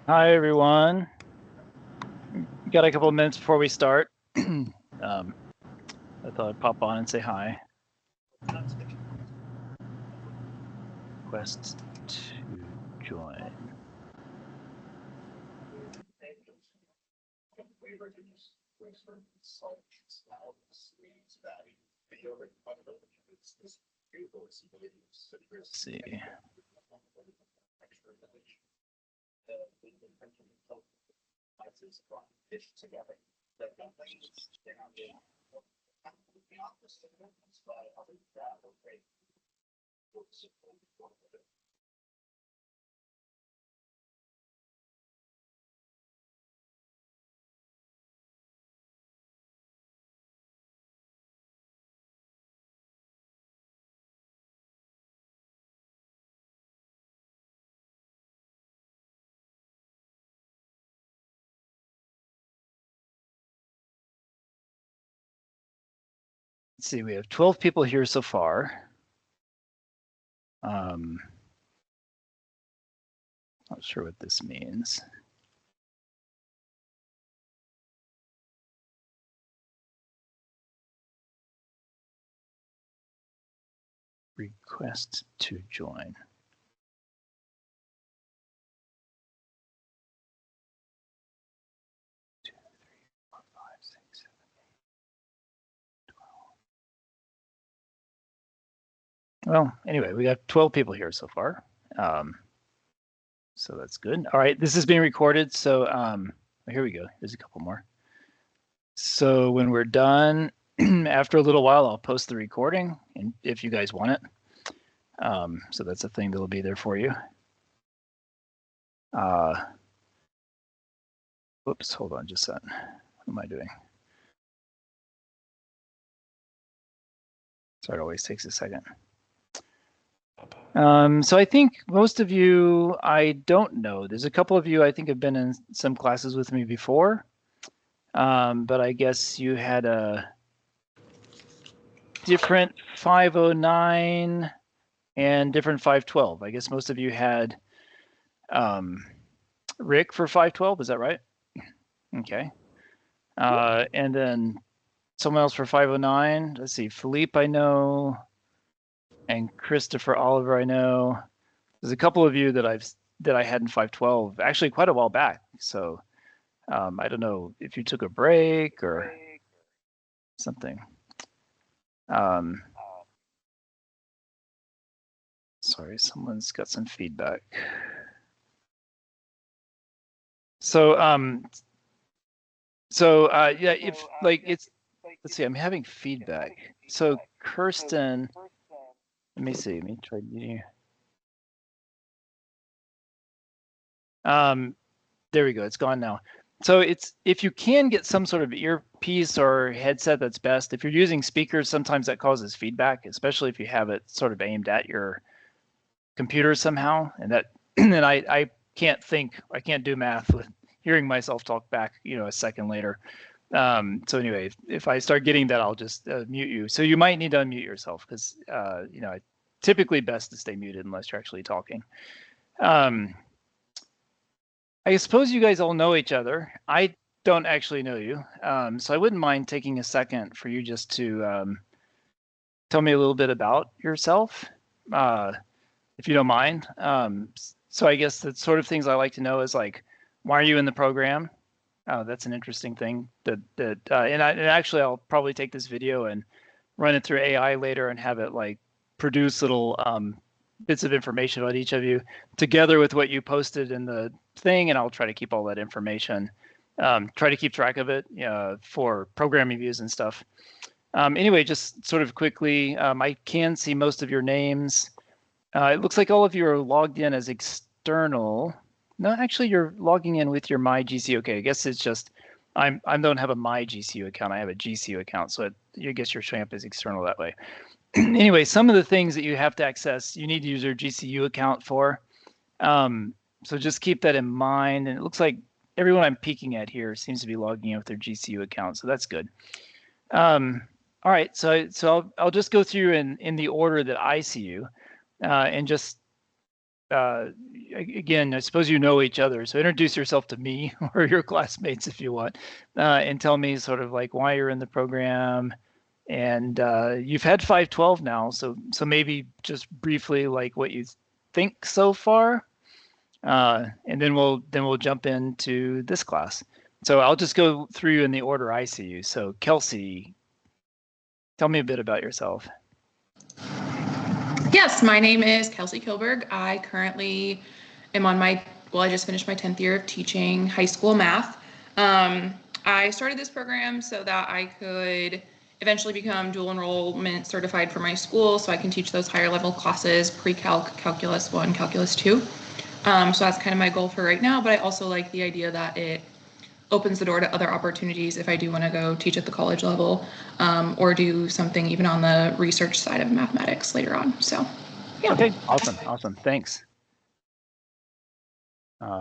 Hi, everyone. Got a couple of minutes before we start. I thought I'd pop on and say hi. Request to join. Let's see. Let's see, we have 12 people here so far. Not sure what this means. Request to join. Well, anyway, we got 12 people here so far. So that's good. All right, this is being recorded. So here we go. There's a couple more. So when we're done, after a little while, I'll post the recording, and if you guys want it. So that's a thing that'll be there for you. Whoops, hold on just a second. What am I doing? So it always takes a second. So I think most of you, I don't know. There's a couple of you I think have been in some classes with me before, but I guess you had a different 509 and different 512. I guess most of you had Rick for 512, is that right? Okay. And then someone else for 509. Let's see, Philippe I know, and Christopher Oliver I know. There's a couple of you that I had in 512 actually quite a while back. So I don't know if you took a break or something. Sorry, someone's got some feedback. So yeah, if like it's, let's see, I'm having feedback. So Kirsten, let me see, let me try you. There we go, it's gone now. So it's, if you can get some sort of earpiece or headset, that's best. If you're using speakers, sometimes that causes feedback, especially if you have it sort of aimed at your computer somehow. And that, and I can't think, I can't do math with hearing myself talk back, you know, a second later. So anyway, if I start getting that, I'll just mute you. So you might need to unmute yourself because, you know, typically best to stay muted unless you're actually talking. I suppose you guys all know each other. I don't actually know you. So I wouldn't mind taking a second for you just to tell me a little bit about yourself, if you don't mind. So I guess the sort of things I like to know is like, why are you in the program? That's an interesting thing. And actually, I'll probably take this video and run it through AI later and have it like produce little bits of information about each of you together with what you posted in the thing, and I'll try to keep all that information, try to keep track of it for programming views and stuff. Anyway, just sort of quickly, I can see most of your names. It looks like all of you are logged in as external. No, actually, you're logging in with your My GCU. I guess it's just I don't have a My GCU account. I have a GCU account, so I guess you're showing up as external that way. Anyway, some of the things that you have to access, you need to use your GCU account for. So just keep that in mind. And it looks like everyone I'm peeking at here seems to be logging in with their GCU account, so that's good. All right, so I'll just go through in the order that I see you, and just again, I suppose you know each other, so introduce yourself to me or your classmates if you want, and tell me sort of like why you're in the program. And you've had 512 now, so maybe just briefly like what you think so far, and then we'll jump into this class. So I'll just go through in the order I see you. So Kelsey, tell me a bit about yourself. Yes, my name is Kelsey Kilberg. I currently am on I just finished my 10th year of teaching high school math. I started this program so that I could eventually become dual enrollment certified for my school so I can teach those higher level classes, pre-calc, calculus 1, calculus 2. So that's kind of my goal for right now, but I also like the idea that it opens the door to other opportunities if I do want to go teach at the college level, or do something even on the research side of mathematics later on. So, yeah. Okay, awesome. Thanks.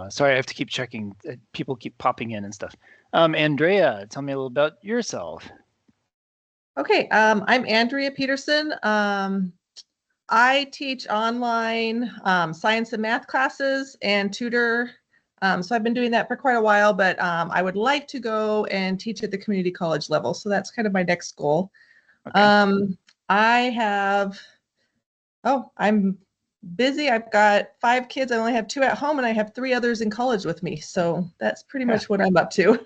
Sorry, I have to keep checking. People keep popping in and stuff. Andrea, tell me a little about yourself. Okay, I'm Andrea Peterson. I teach online science and math classes and tutor. So I've been doing that for quite a while, but I would like to go and teach at the community college level. So that's kind of my next goal. Okay. I'm busy. I've got 5 kids. I only have 2 at home, and I have 3 others in college with me. So that's pretty much what I'm up to.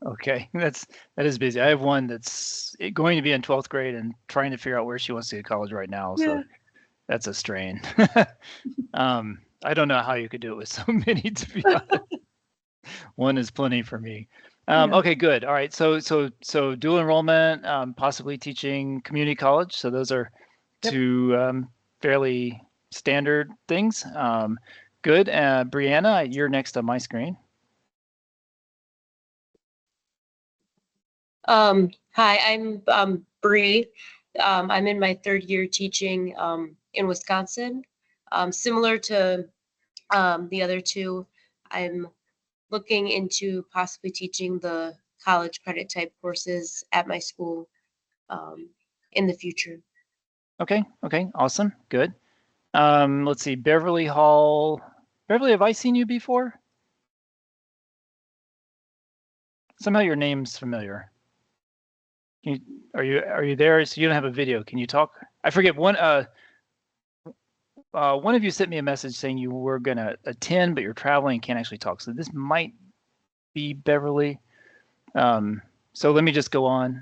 Okay, that is busy. I have one that's going to be in 12th grade and trying to figure out where she wants to go to college right now. So that's a strain. I don't know how you could do it with so many, to be honest. One is plenty for me. Okay, good. All right. So dual enrollment, possibly teaching community college. So those are 2 fairly standard things. Good. Brianna, you're next on my screen. Hi, I'm Bree. I'm in my 3rd year teaching in Wisconsin. Similar to the other 2, I'm looking into possibly teaching the college credit type courses at my school in the future. Okay, awesome, good. Let's see, Beverly Hall. Beverly, have I seen you before? Somehow your name's familiar. Are you there? So you don't have a video. Can you talk? I forget one of you sent me a message saying you were gonna attend, but you're traveling and can't actually talk. So this might be Beverly. So let me just go on.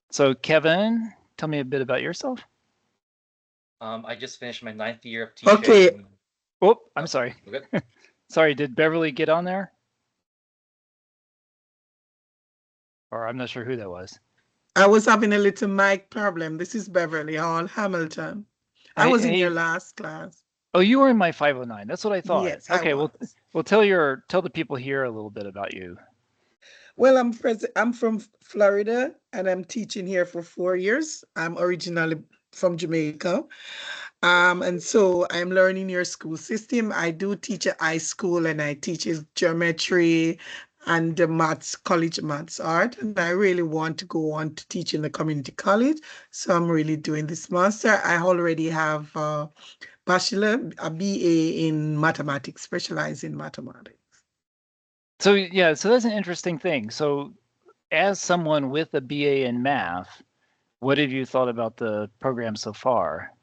So Kevin, tell me a bit about yourself. I just finished my 9th year of teaching. Okay. Oh, I'm sorry. Okay. Sorry, did Beverly get on there? Or I'm not sure who that was. I was having a little mic problem. This is Beverly Hall, Hamilton. I was in your last class. Oh, you were in my 509. That's what I thought. Yes. Okay. Well, tell the people here a little bit about you. Well, I'm from Florida, and I'm teaching here for 4 years. I'm originally from Jamaica. And so I'm learning your school system. I do teach at high school, and I teach geometry and the maths, college maths art. And I really want to go on to teach in the community college. So I'm really doing this master. I already have a bachelor, a BA in mathematics, specialized in mathematics. So yeah, so that's an interesting thing. So as someone with a BA in math, what have you thought about the program so far?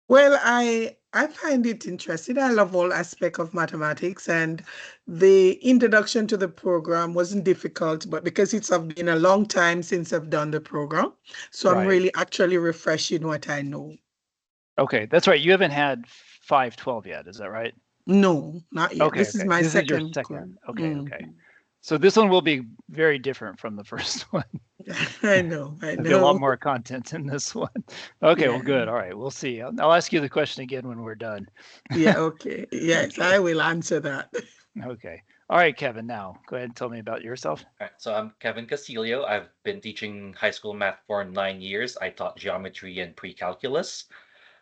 Well, I find it interesting. I love all aspects of mathematics, and the introduction to the program wasn't difficult, but because it's been a long time since I've done the program, so I'm really actually refreshing what I know. Okay, that's right. You haven't had 512 yet, is that right? No, not yet. Okay, this is my second. Is your second. Okay. So this one will be very different from the first one. I know. There'll be a lot more content in this one. Okay, well, good. All right, we'll see. I'll ask you the question again when we're done. Yeah, okay. Yes, I will answer that. Okay. All right, Kevin, now go ahead and tell me about yourself. All right, so I'm Kevin Castillo. I've been teaching high school math for 9 years. I taught geometry and pre-calculus.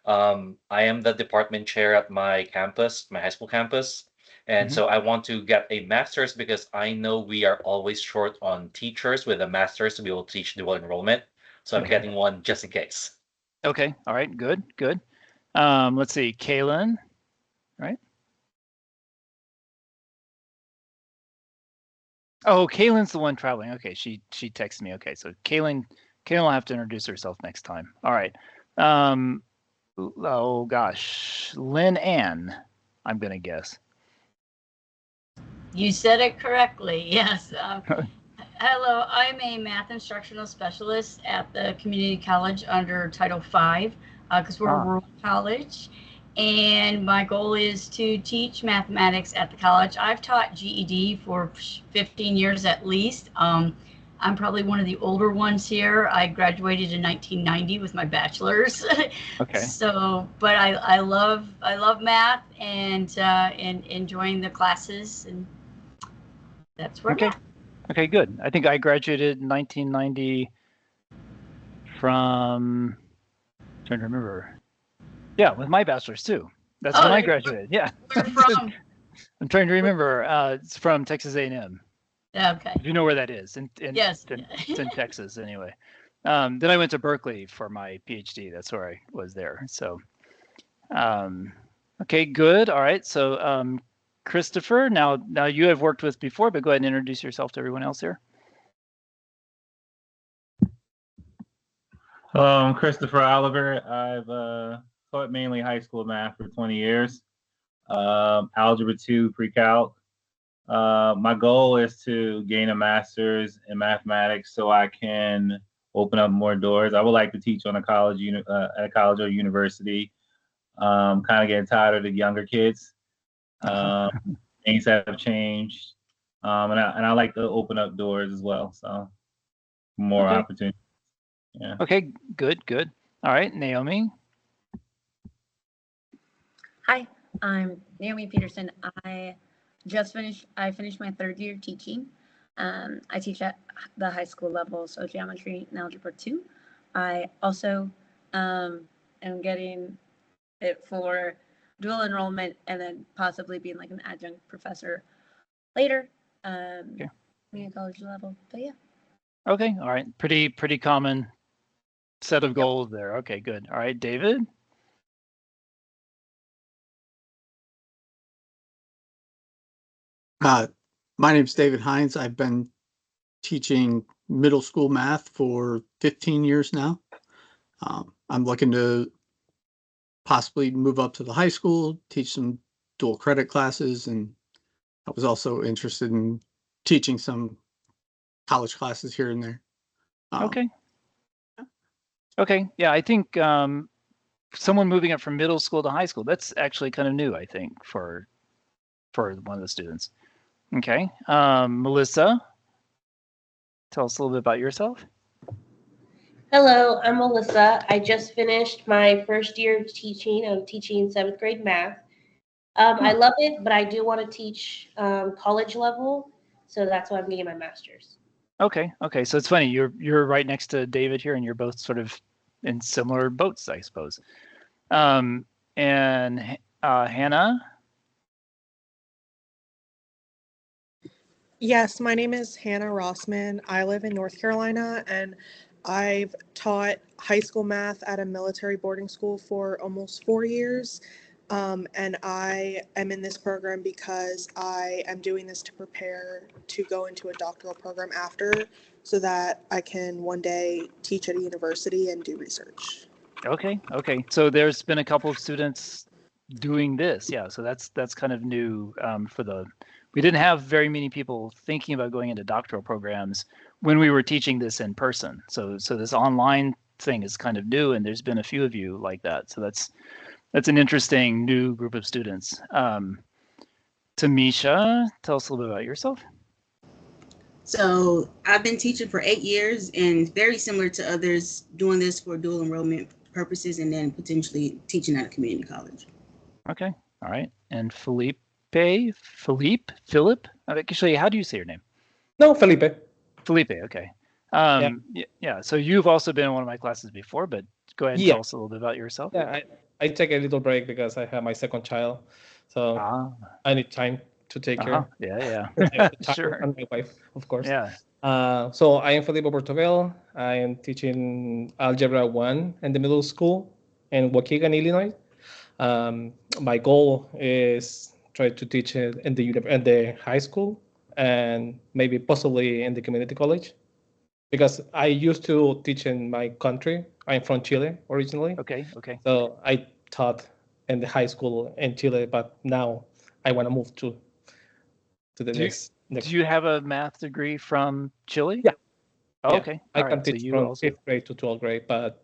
I am the department chair at my campus, my high school campus. And so I want to get a master's because I know we are always short on teachers with a master's to be able to teach dual enrollment. So I'm Okay. getting one just in case. Okay. All right. Good. Good. Let's see. Kaylin, right? Oh, Kaylin's the one traveling. Okay. She texted me. Okay. So Kaylin will have to introduce herself next time. All right. Oh gosh. Lynn Ann, I'm going to guess. You said it correctly. Yes. Hello, I'm a math instructional specialist at the community college under Title V because we're a rural college. And my goal is to teach mathematics at the college. I've taught GED for 15 years at least. I'm probably one of the older ones here. I graduated in 1990 with my bachelor's. Okay. So, but I love math and enjoying the classes, and that's where Okay. I'm at. Okay, good. I think I graduated in 1990 from, trying to remember. Yeah, with my bachelor's too. That's when I graduated. Yeah. Where from? I'm trying to remember. It's from Texas A&M. Okay. Do you know where that is? Yes. It's in Texas anyway. Then I went to Berkeley for my PhD. That's where I was there. So, okay, good. All right. So, Christopher, now you have worked with before, but go ahead and introduce yourself to everyone else here. Christopher Oliver. I've taught mainly high school math for 20 years. Algebra 2 pre-calc. My goal is to gain a master's in mathematics so I can open up more doors. I would like to teach on a college at a college or university. Kind of getting tired of the younger kids. Things have changed, and I like to open up doors as well. So more opportunities. Yeah. Okay, good. All right, Naomi. Hi, I'm Naomi Peterson. I finished my third year teaching. I teach at the high school level, so geometry and algebra 2. I also am getting it for dual enrollment and then possibly being like an adjunct professor later, being at college level. But yeah. Okay, all right. Pretty common set of goals there. Okay, good. All right, David. My name's David Hines. I've been teaching middle school math for 15 years now. I'm looking to possibly move up to the high school, teach some dual credit classes, and I was also interested in teaching some college classes here and there. Okay. Okay. Yeah, I think someone moving up from middle school to high school, that's actually kind of new, I think, for one of the students. Okay. Melissa, tell us a little bit about yourself. Hello, I'm Melissa. I just finished my first year of teaching. I'm teaching 7th grade math. I love it, but I do want to teach college level, so that's why I'm getting my master's. Okay. So it's funny, you're right next to David here, and you're both sort of in similar boats, I suppose. And Hannah. Yes, my name is Hannah Rossman. I live in North Carolina, and I've taught high school math at a military boarding school for almost 4 years. And I am in this program because I am doing this to prepare to go into a doctoral program after, so that I can one day teach at a university and do research. Okay. So there's been a couple of students doing this. Yeah. So that's kind of new we didn't have very many people thinking about going into doctoral programs when we were teaching this in person. So this online thing is kind of new, and there's been a few of you like that. So that's an interesting new group of students. Tamisha, tell us a little bit about yourself. So I've been teaching for 8 years, and very similar to others, doing this for dual enrollment purposes and then potentially teaching at a community college. Okay. All right. And Philip? Actually, how do you say your name? No, Felipe. Felipe, okay. Yeah. So you've also been in one of my classes before, but go ahead and tell us a little bit about yourself. Yeah, I take a little break because I have my second child, so I need time to take care. Yeah. Sure. And my wife, of course. Yeah. So I am Felipe Portobel. I am teaching Algebra 1 in the middle school in Waukegan, Illinois. My goal is try to teach it in the high school and maybe possibly in the community college, because I used to teach in my country. I'm from Chile originally. Okay. Okay. So I taught in the high school in Chile, but now I want to move to the Do you, next. do you have a math degree from Chile? Yeah. Oh, Yeah, okay. I All can right. So teach you from also. 5th grade to 12th grade, but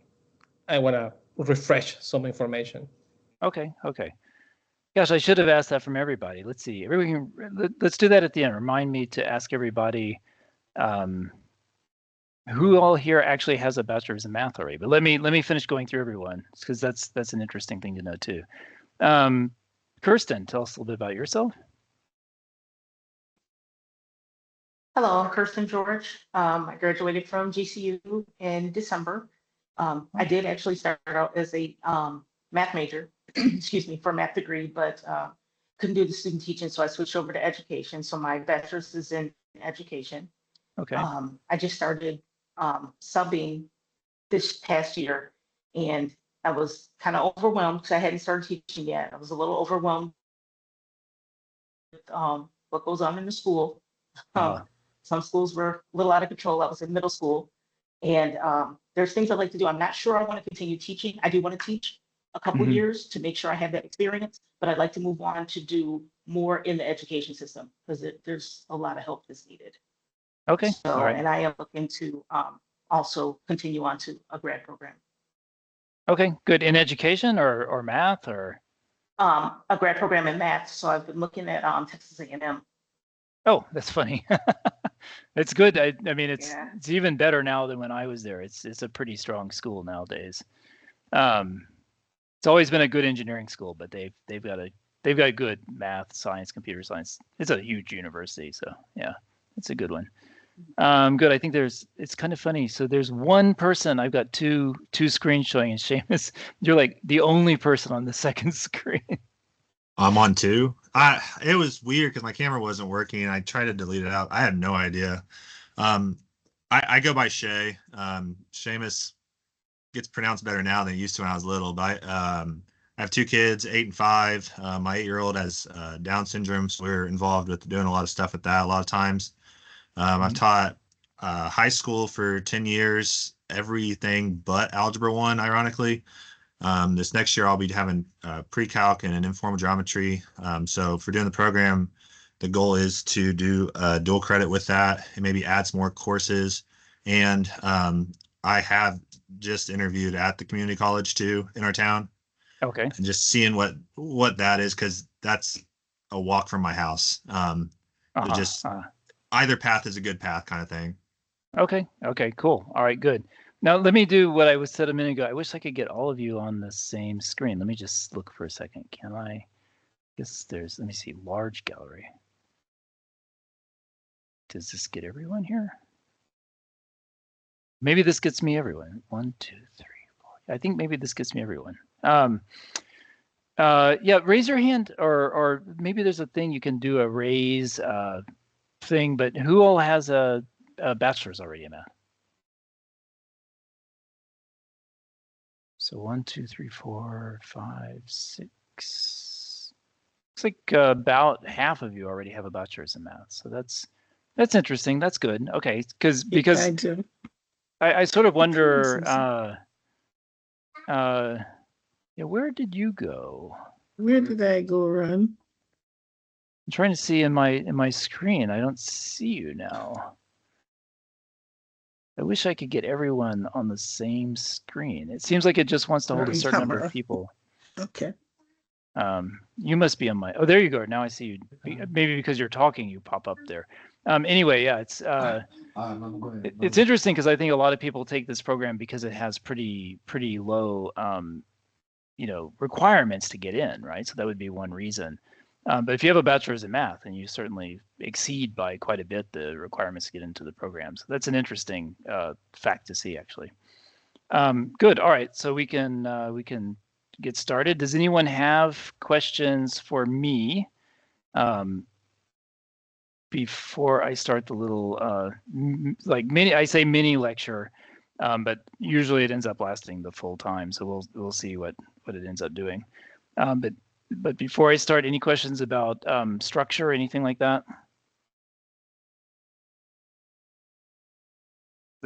I want to refresh some information. Okay. Okay. Gosh, I should have asked that from everybody. Let's see. Let's do that at the end. Remind me to ask everybody who all here actually has a bachelor's in math already. But let me finish going through everyone, because that's an interesting thing to know too. Kirsten, tell us a little bit about yourself. Hello, I'm Kirsten George. I graduated from GCU in December. I did actually start out as a math major, excuse me, for a math degree, but couldn't do the student teaching, so I switched over to education. So my bachelor's is in education. Okay. I just started subbing this past year, and I was kind of overwhelmed because I hadn't started teaching yet. I was a little overwhelmed with what goes on in the school. Some schools were a little out of control. I was in middle school, and there's things I'd like to do. I'm not sure I want to continue teaching. I do want to teach a couple years to make sure I have that experience, but I'd like to move on to do more in the education system because there's a lot of help that's needed. Okay. So, All right. and I am looking to also continue on to a grad program. Okay, good. In education or math or? A grad program in math. So I've been looking at Texas A&M. Oh, that's funny. It's good. I mean, it's even better now than when I was there. It's a pretty strong school nowadays. It's always been a good engineering school, but they've got good math, science, computer science. It's a huge university, so yeah, it's a good one. Good. I think it's kind of funny. So there's one person. I've got two screens showing, and Seamus, you're like the only person on the second screen. I'm on two. It was weird because my camera wasn't working. I tried to delete it out. I had no idea. I go by Shay. Seamus gets pronounced better now than it used to when I was little. But I have two kids, 8 and 5. My 8-year-old has Down syndrome, so we're involved with doing a lot of stuff with that a lot of times. I've taught high school for 10 years, everything but Algebra 1, ironically. This next year, I'll be having pre-calc and an informal geometry. So for doing the program, the goal is to do dual credit with that and maybe add some more courses. And I have just interviewed at the community college too in our town. Okay. And just seeing what that is, because that's a walk from my house. Either path is a good path kind of thing. Okay. Okay, cool. All right, good. Now let me do what I was said a minute ago. I wish I could get all of you on the same screen. Let me just look for a second. Can I? Guess let me see, large gallery. Does this get everyone here? Maybe this gets me everyone. 1, 2, 3, 4. I think maybe this gets me everyone. Yeah, raise your hand, or maybe there's a thing you can do a raise thing, but who all has a bachelor's already in math? So 1, 2, 3, 4, 5, 6. Looks like about half of you already have a bachelor's in math. So that's interesting. That's good. Okay, because I sort of wonder. Yeah, where did you go? Where did I go, Ron? I'm trying to see in my screen. I don't see you now. I wish I could get everyone on the same screen. It seems like it just wants to hold a certain number of people. Okay. You must be on my. Oh, there you go. Now I see you. Maybe because you're talking, you pop up there. Anyway, yeah, it's interesting because I think a lot of people take this program because it has pretty low, requirements to get in, right? So that would be one reason. But if you have a bachelor's in math, then you certainly exceed by quite a bit the requirements to get into the program. So that's an interesting fact to see, actually. Good. All right. So we can get started. Does anyone have questions for me? before I start the little like mini lecture, but usually it ends up lasting the full time. So we'll see what it ends up doing. But before I start, any questions about structure or anything like that?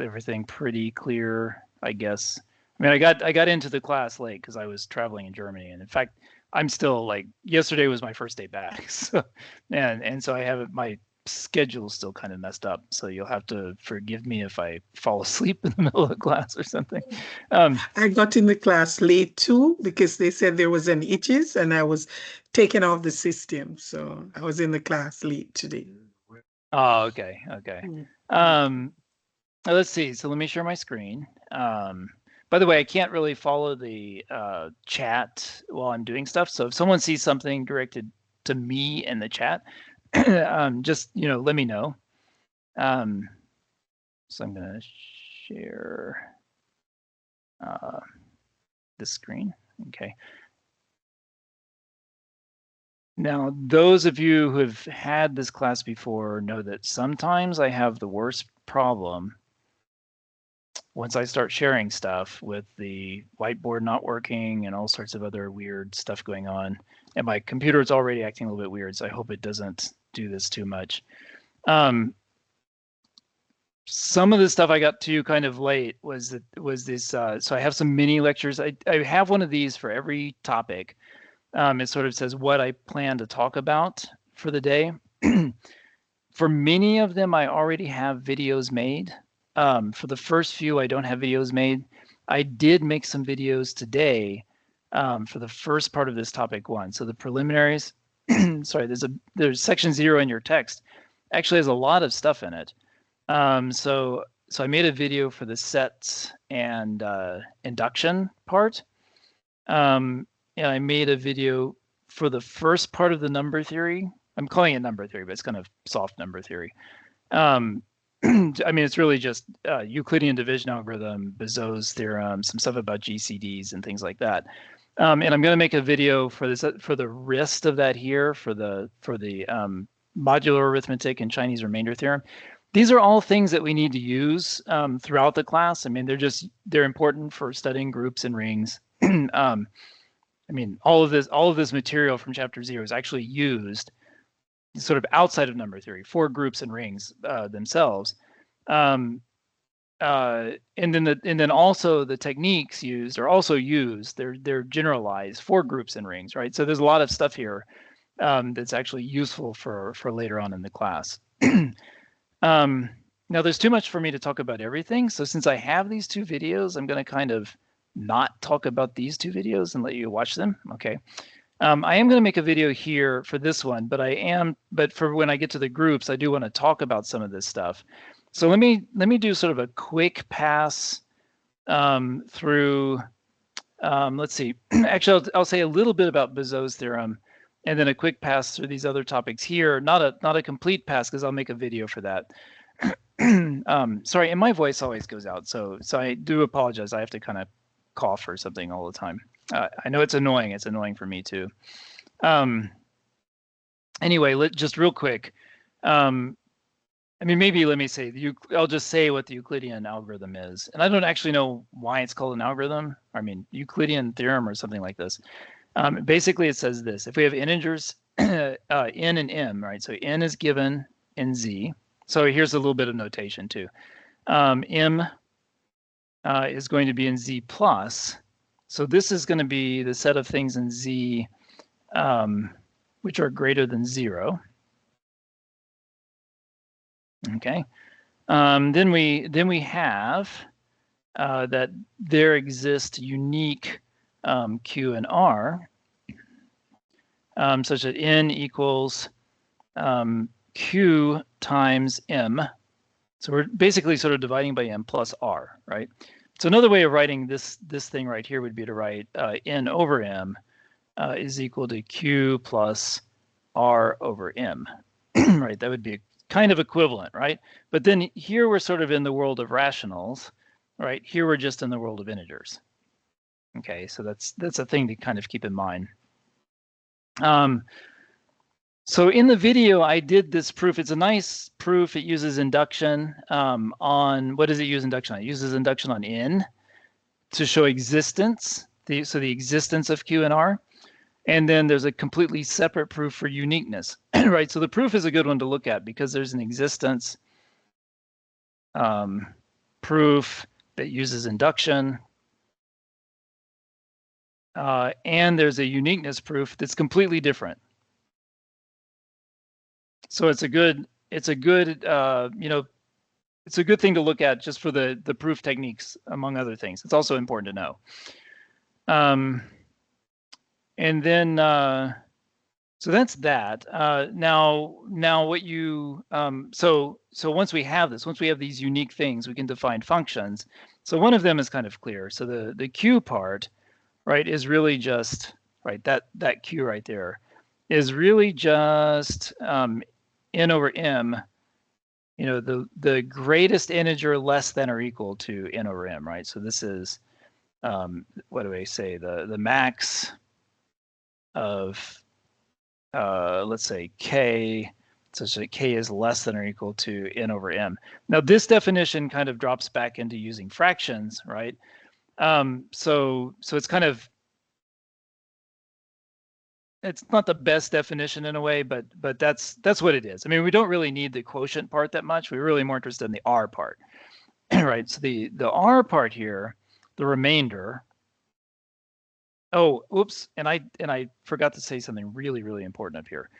Everything pretty clear, I guess. I mean, I got into the class late because I was traveling in Germany, and in fact, I'm still like yesterday was my first day back, so and so I have my schedule still kind of messed up. So you'll have to forgive me if I fall asleep in the middle of the class or something. I got in the class late too because they said there was an itches and I was taken off the system, so I was in the class late today. Oh, okay. Let's see. So let me share my screen. By the way, I can't really follow the chat while I'm doing stuff. So if someone sees something directed to me in the chat, just let me know. So I'm gonna share the screen. Okay. Now, those of you who have had this class before know that sometimes I have the worst problem once I start sharing stuff with the whiteboard not working and all sorts of other weird stuff going on. And my computer is already acting a little bit weird, so I hope it doesn't do this too much. Some of the stuff I got to kind of late was this. So I have some mini lectures. I have one of these for every topic. It sort of says what I plan to talk about for the day. For many of them, I already have videos made. For the first few, I don't have videos made. I did make some videos today for the first part of this topic 1. So the preliminaries, sorry, there's section 0 in your text. Actually has a lot of stuff in it. So I made a video for the sets and induction part. And I made a video for the first part of the number theory. I'm calling it number theory, but it's kind of soft number theory. I mean, it's really just Euclidean division algorithm, Bezo's theorem, some stuff about GCDs and things like that. And I'm going to make a video for this for the rest of that here for the modular arithmetic and Chinese remainder theorem. These are all things that we need to use throughout the class. I mean, they're important for studying groups and rings. I mean, all of this material from chapter 0 is actually used sort of outside of number theory for groups and rings themselves. And then also the techniques used are also used. They're generalized for groups and rings, right? So there's a lot of stuff here that's actually useful for later on in the class. Now there's too much for me to talk about everything. So since I have these 2 videos, I'm going to kind of not talk about these 2 videos and let you watch them. Okay. I am going to make a video here for this one, but for when I get to the groups, I do want to talk about some of this stuff. So let me do sort of a quick pass through. Let's see. Actually, I'll say a little bit about Bezo's theorem, and then a quick pass through these other topics here. Not a complete pass because I'll make a video for that. Sorry, and my voice always goes out, so I do apologize. I have to kind of cough or something all the time. I know it's annoying. It's annoying for me too. Anyway, just real quick. I mean, maybe let me say, I'll just say what the Euclidean algorithm is. And I don't actually know why it's called an algorithm. I mean, Euclidean theorem or something like this. Basically, it says this. If we have integers n and m, right? So n is given in z. So here's a little bit of notation too. M is going to be in z plus. So this is going to be the set of things in z which are greater than 0. Okay. Then we have that there exist unique Q and R such that n equals Q times M. So we're basically sort of dividing by M plus R, right? So another way of writing this thing right here would be to write n over M is equal to Q plus R over M, right? That would be kind of equivalent, right? But then here we're sort of in the world of rationals, right? Here we're just in the world of integers. Okay, so that's a thing to kind of keep in mind. So in the video, I did this proof. It's a nice proof. It uses induction on, what does it use induction on? It uses induction on N to show existence, so the existence of Q and R. And then there's a completely separate proof for uniqueness, right? So the proof is a good one to look at because there's an existence proof that uses induction. And there's a uniqueness proof that's completely different. So it's a good you know, it's a good thing to look at just for the proof techniques, among other things. It's also important to know. And then, so that's that. Now what you, so once we have this, once we have these unique things, we can define functions. So one of them is kind of clear. So the Q part, right, is really just, right, that Q right there is really just N over M, you know, the greatest integer less than or equal to N over M, right? So this is, what do I say, the max of, let's say K, such that K is less than or equal to N over M. Now this definition kind of drops back into using fractions, right? So it's kind of, it's not the best definition in a way, but that's what it is. I mean, we don't really need the quotient part that much. We're really more interested in the R part, right? So the R part here, the remainder. Oh, oops, and I forgot to say something really, really important up here.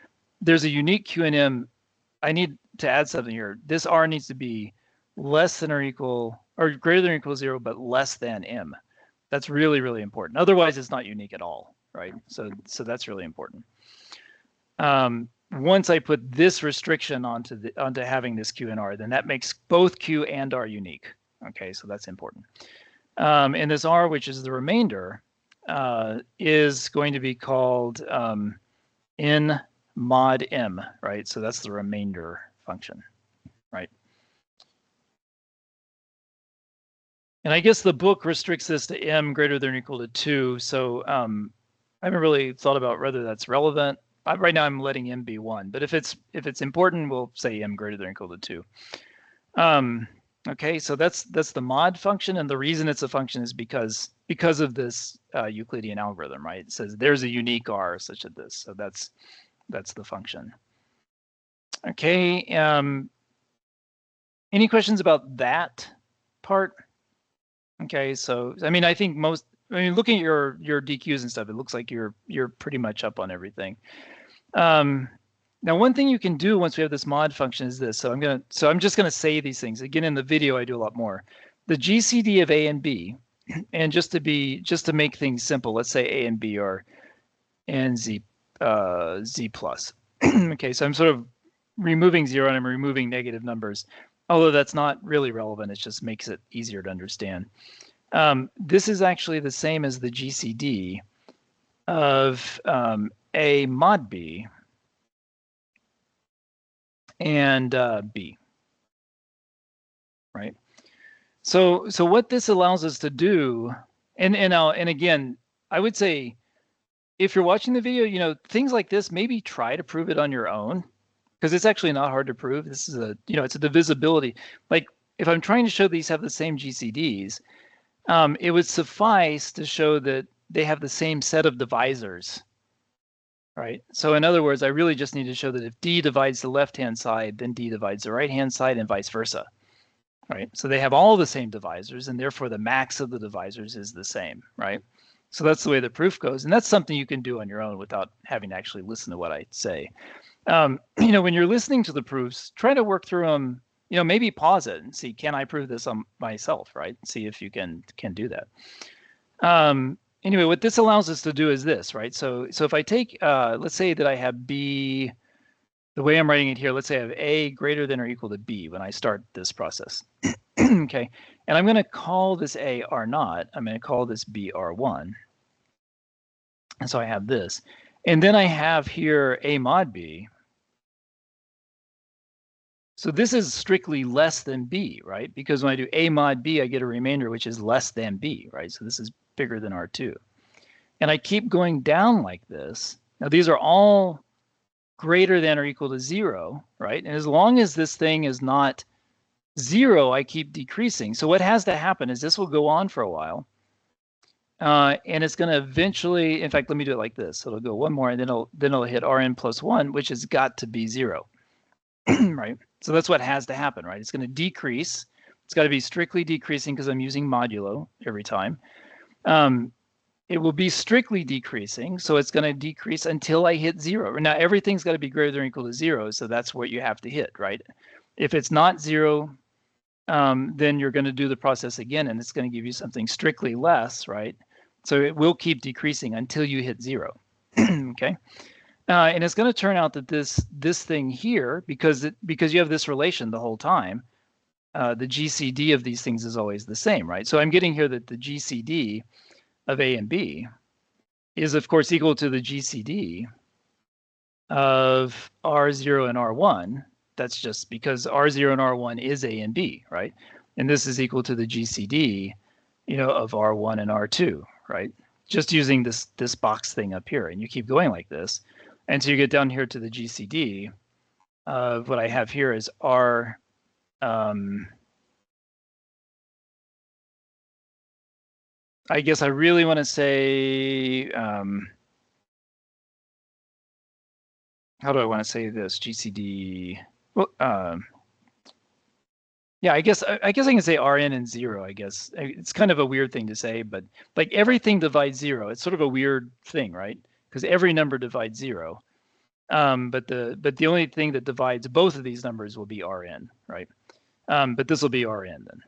There's a unique Q and M. I need to add something here. This R needs to be less than or equal, or greater than or equal to 0, but less than M. That's really, really important. Otherwise, it's not unique at all, right? So that's really important. Once I put this restriction onto having this Q and R, then that makes both Q and R unique. Okay, so that's important. And this R, which is the remainder, is going to be called N mod M, right? So that's the remainder function, right? And I guess the book restricts this to M greater than or equal to 2. So I haven't really thought about whether that's relevant. Right now I'm letting M be 1, but if it's important, we'll say M greater than or equal to 2. Okay, so that's the mod function, and the reason it's a function is because of this Euclidean algorithm, right? It says there's a unique R such as this, so that's the function. Okay, any questions about that part? Okay, so I mean, I think looking at your DQs and stuff, it looks like you're pretty much up on everything. Now, one thing you can do once we have this mod function is this. So I'm just gonna say these things again. In the video, I do a lot more. The GCD of A and B, and just to make things simple, let's say A and B are N Z plus. Okay, so I'm sort of removing 0 and I'm removing negative numbers, although that's not really relevant. It just makes it easier to understand. This is actually the same as the GCD of A mod B and B, right? So what this allows us to do, and again, I would say, if you're watching the video, you know, things like this, maybe try to prove it on your own, because it's actually not hard to prove. This is it's a divisibility. Like if I'm trying to show these have the same GCDs, it would suffice to show that they have the same set of divisors, right? So in other words, I really just need to show that if D divides the left-hand side, then D divides the right-hand side and vice versa, right? So they have all the same divisors, and therefore the max of the divisors is the same, right? So that's the way the proof goes, and that's something you can do on your own without having to actually listen to what I say. You know, when you're listening to the proofs, try to work through them. You know, maybe pause it and see, can I prove this on myself, right? See if you can do that. Anyway, what this allows us to do is this, right? So if I take, let's say that I have B, the way I'm writing it here, let's say I have A greater than or equal to B when I start this process. Okay, and I'm going to call this A R naught. I'm going to call this B R1. And so I have this. And then I have here A mod B. So this is strictly less than B, right? Because when I do A mod B, I get a remainder which is less than B, right? So this is bigger than R2. And I keep going down like this. Now these are all greater than or equal to 0, right? And as long as this thing is not 0, I keep decreasing. So what has to happen is this will go on for a while. And it's going to eventually, in fact, let me do it like this. It'll go one more, and then it'll hit Rn plus 1, which has got to be 0, right? So that's what has to happen, right? It's going to decrease. It's got to be strictly decreasing because I'm using modulo every time. It will be strictly decreasing, so it's going to decrease until I hit 0. Now, everything's got to be greater than or equal to 0, so that's what you have to hit, right? If it's not 0, then you're going to do the process again, and it's going to give you something strictly less, right? So it will keep decreasing until you hit 0, okay? And it's going to turn out that this thing here, because you have this relation the whole time, the GCD of these things is always the same, right? So I'm getting here that the GCD of A and B is, of course, equal to the GCD of R0 and R1. That's just because R0 and R1 is A and B, right? And this is equal to the GCD, of R1 and R2, right? Just using this box thing up here, and you keep going like this until you get down here to the GCD of what I have here is R. I guess I really want to say, how do I want to say this? GCD. Well, yeah, I guess I can say Rn and 0. I guess it's kind of a weird thing to say, but like everything divides 0. It's sort of a weird thing, right? Because every number divides 0. But the only thing that divides both of these numbers will be Rn, right? But this will be Rn then.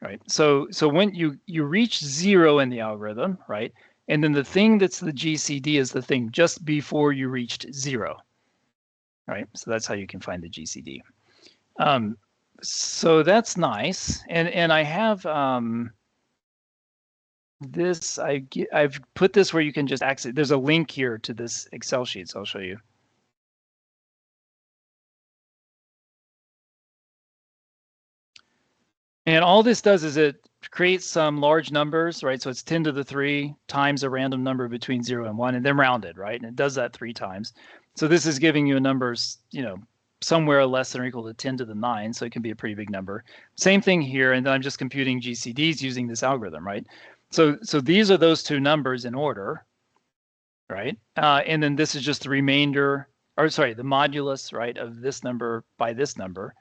Right. So when you reach 0 in the algorithm, right? And then the thing that's the GCD is the thing just before you reached 0. Right. So that's how you can find the GCD. So that's nice. And I have this, I've put this where you can just access. There's a link here to this Excel sheet, so I'll show you. And all this does is it creates some large numbers, right? So it's 10 to the 3 times a random number between 0 and 1, and then rounded, right? And it does that 3 times. So this is giving you numbers, somewhere less than or equal to 10 to the 9, so it can be a pretty big number. Same thing here, and then I'm just computing GCDs using this algorithm, right? So these are those two numbers in order, right? And then this is just the remainder, or sorry, the modulus, right, of this number by this number.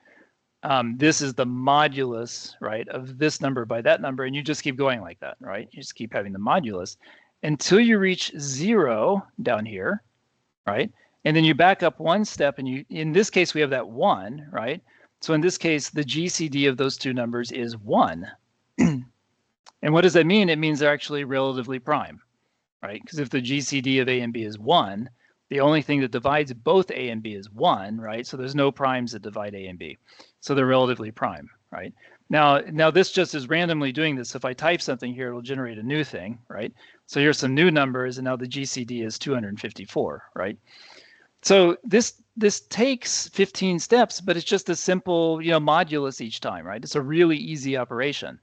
This is the modulus, right, of this number by that number, and you just keep going like that, right? You just keep having the modulus until you reach 0 down here, right? And then you back up one step, and in this case, we have that 1, right? So in this case, the GCD of those two numbers is 1. And what does that mean? It means they're actually relatively prime, right? Because if the GCD of A and B is 1, the only thing that divides both A and B is 1, right? So there's no primes that divide A and B. So they're relatively prime, right? Now this just is randomly doing this. If I type something here, it'll generate a new thing, right? So here's some new numbers, and now the GCD is 254, right? So this takes 15 steps, but it's just a simple, modulus each time, right? It's a really easy operation.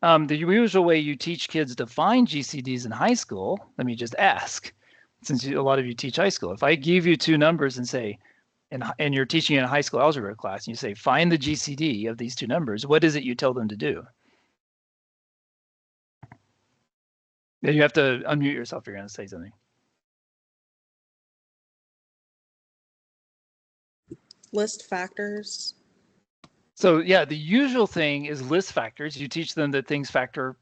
The usual way you teach kids to find GCDs in high school, let me just ask, since a lot of you teach high school, if I give you two numbers and say, and you're teaching in a high school algebra class, and you say, find the GCD of these two numbers, what is it you tell them to do? Then you have to unmute yourself if you're going to say something. List factors. So yeah, the usual thing is list factors. You teach them that things factor,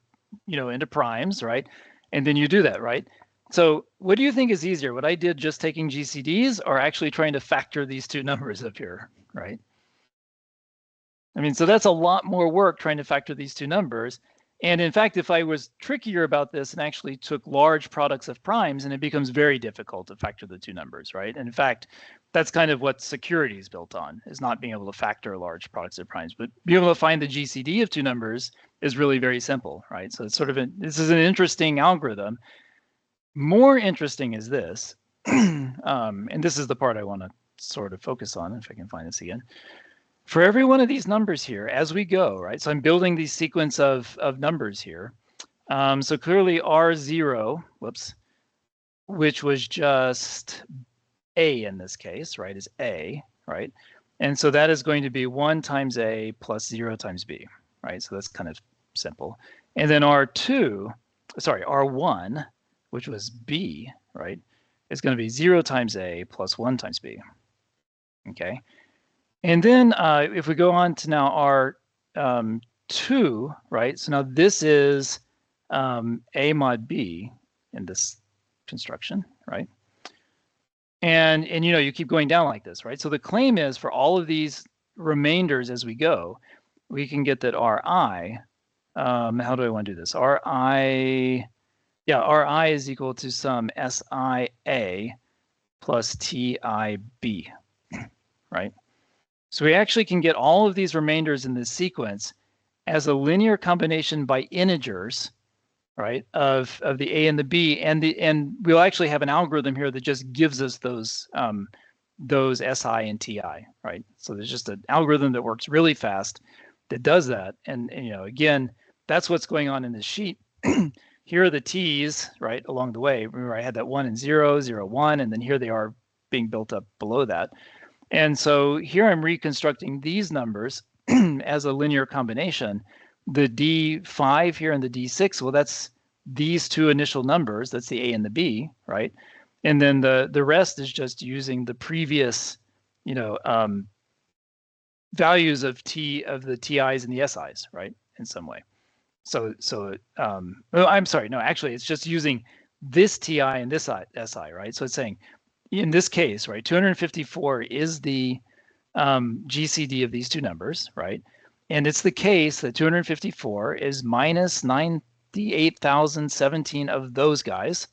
into primes, right? And then you do that, right? So what do you think is easier? What I did just taking GCDs or actually trying to factor these two numbers up here, right? I mean, so that's a lot more work trying to factor these two numbers. And in fact, if I was trickier about this and actually took large products of primes, and it becomes very difficult to factor the two numbers, right? And in fact, that's kind of what security is built on, is not being able to factor large products of primes. But being able to find the GCD of two numbers is really very simple, right? So it's sort of this is an interesting algorithm. More interesting is this, and this is the part I want to sort of focus on, if I can find this again. For every one of these numbers here, as we go, right? So I'm building these sequence of numbers here. So clearly R0, whoops, which was just A in this case, right, is A, right? And so that is going to be 1 times A plus 0 times B, right? So that's kind of simple. And then R1, which was B, right, is going to be 0 times A plus 1 times B, okay? And then if we go on to now R2, right, so now this is A mod B in this construction, right? And you know, you keep going down like this, right? So the claim is for all of these remainders as we go, we can get that Ri, how do I want to do this? Ri is equal to some SIA plus TIB, right? So we actually can get all of these remainders in this sequence as a linear combination by integers, right, of the A and the B, and we'll actually have an algorithm here that just gives us those SI and TI, right? So there's just an algorithm that works really fast that does that, and you know, again, that's what's going on in this sheet. Here are the T's, right, along the way. Remember, I had that 1 and 0, 0, 1, and then here they are being built up below that. And so here I'm reconstructing these numbers as a linear combination. The D5 here and the D6, well, that's these two initial numbers. That's the A and the B, right? And then the rest is just using the previous, you know, values of the TIs and the SIs, right, in some way. So I'm sorry, no, actually, it's just using this TI and this SI, right? So it's saying, in this case, right, 254 is the GCD of these two numbers, right? And it's the case that 254 is minus 98,017 of those guys,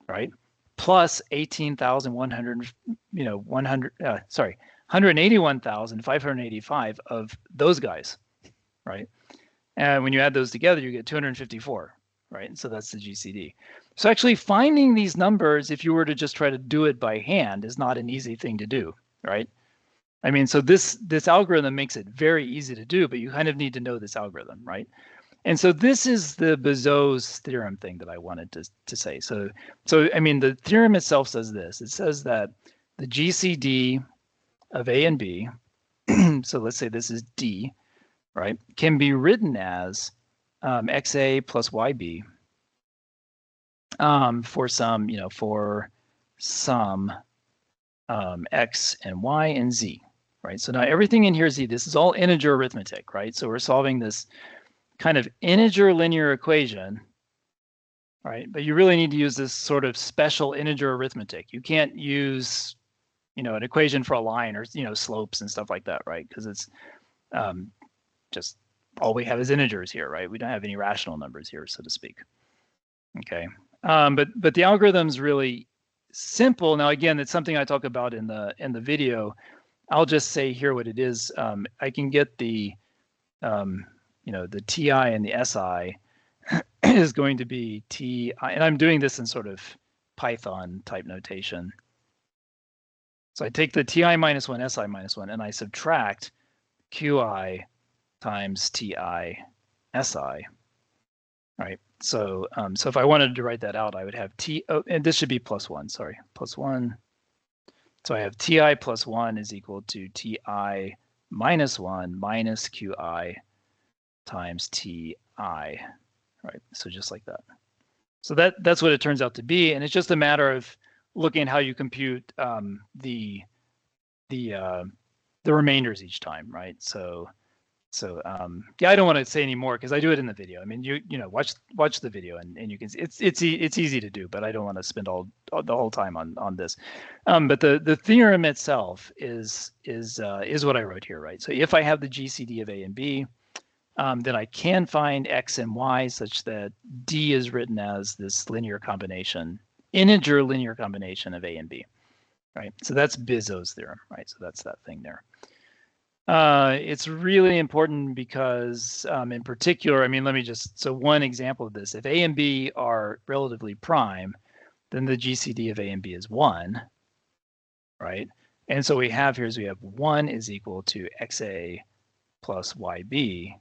right? Plus 18,100, you know, 181,585 of those guys, right? And when you add those together, you get 254, right? And so that's the GCD. So actually finding these numbers, if you were to just try to do it by hand, is not an easy thing to do, right? I mean, so this algorithm makes it very easy to do, but you kind of need to know this algorithm, right? And so this is the Bezos theorem thing that I wanted to say. So I mean, the theorem itself says this. It says that the GCD of A and B, so let's say this is D, right, can be written as XA plus YB for some, you know, for some X and Y and Z, right? So now everything in here is Z. This is all integer arithmetic, right? So we're solving this kind of integer linear equation, right? But you really need to use this sort of special integer arithmetic. You can't use, you know, an equation for a line or, you know, slopes and stuff like that, right? Because it's just all we have is integers here, right? We don't have any rational numbers here, so to speak. Okay, but the algorithm's really simple. Now, again, it's something I talk about in the video. I'll just say here what it is. I can get the you know, the TI and the SI is going to be TI, and I'm doing this in sort of Python type notation. So I take the TI minus 1, SI minus 1, and I subtract QI times TI SI. All right, so so if I wanted to write that out, I would have and this should be plus 1, sorry, plus 1. So I have TI plus 1 is equal to TI minus 1 minus QI times TI, right? So just like that. So that's what it turns out to be, and it's just a matter of looking at how you compute the remainders each time, right? So yeah, I don't want to say any more because I do it in the video. I mean, you know, watch the video and you can see it's easy to do, but I don't want to spend the whole time on this. But the theorem itself is what I wrote here, right? So if I have the GCD of A and B, then I can find X and Y such that D is written as this linear combination, integer linear combination of A and B, right? So that's Bezos' theorem, right? So that's that thing there. It's really important because in particular, I mean, so one example of this, if A and B are relatively prime, then the GCD of A and B is 1, right? And so we have 1 is equal to XA plus YB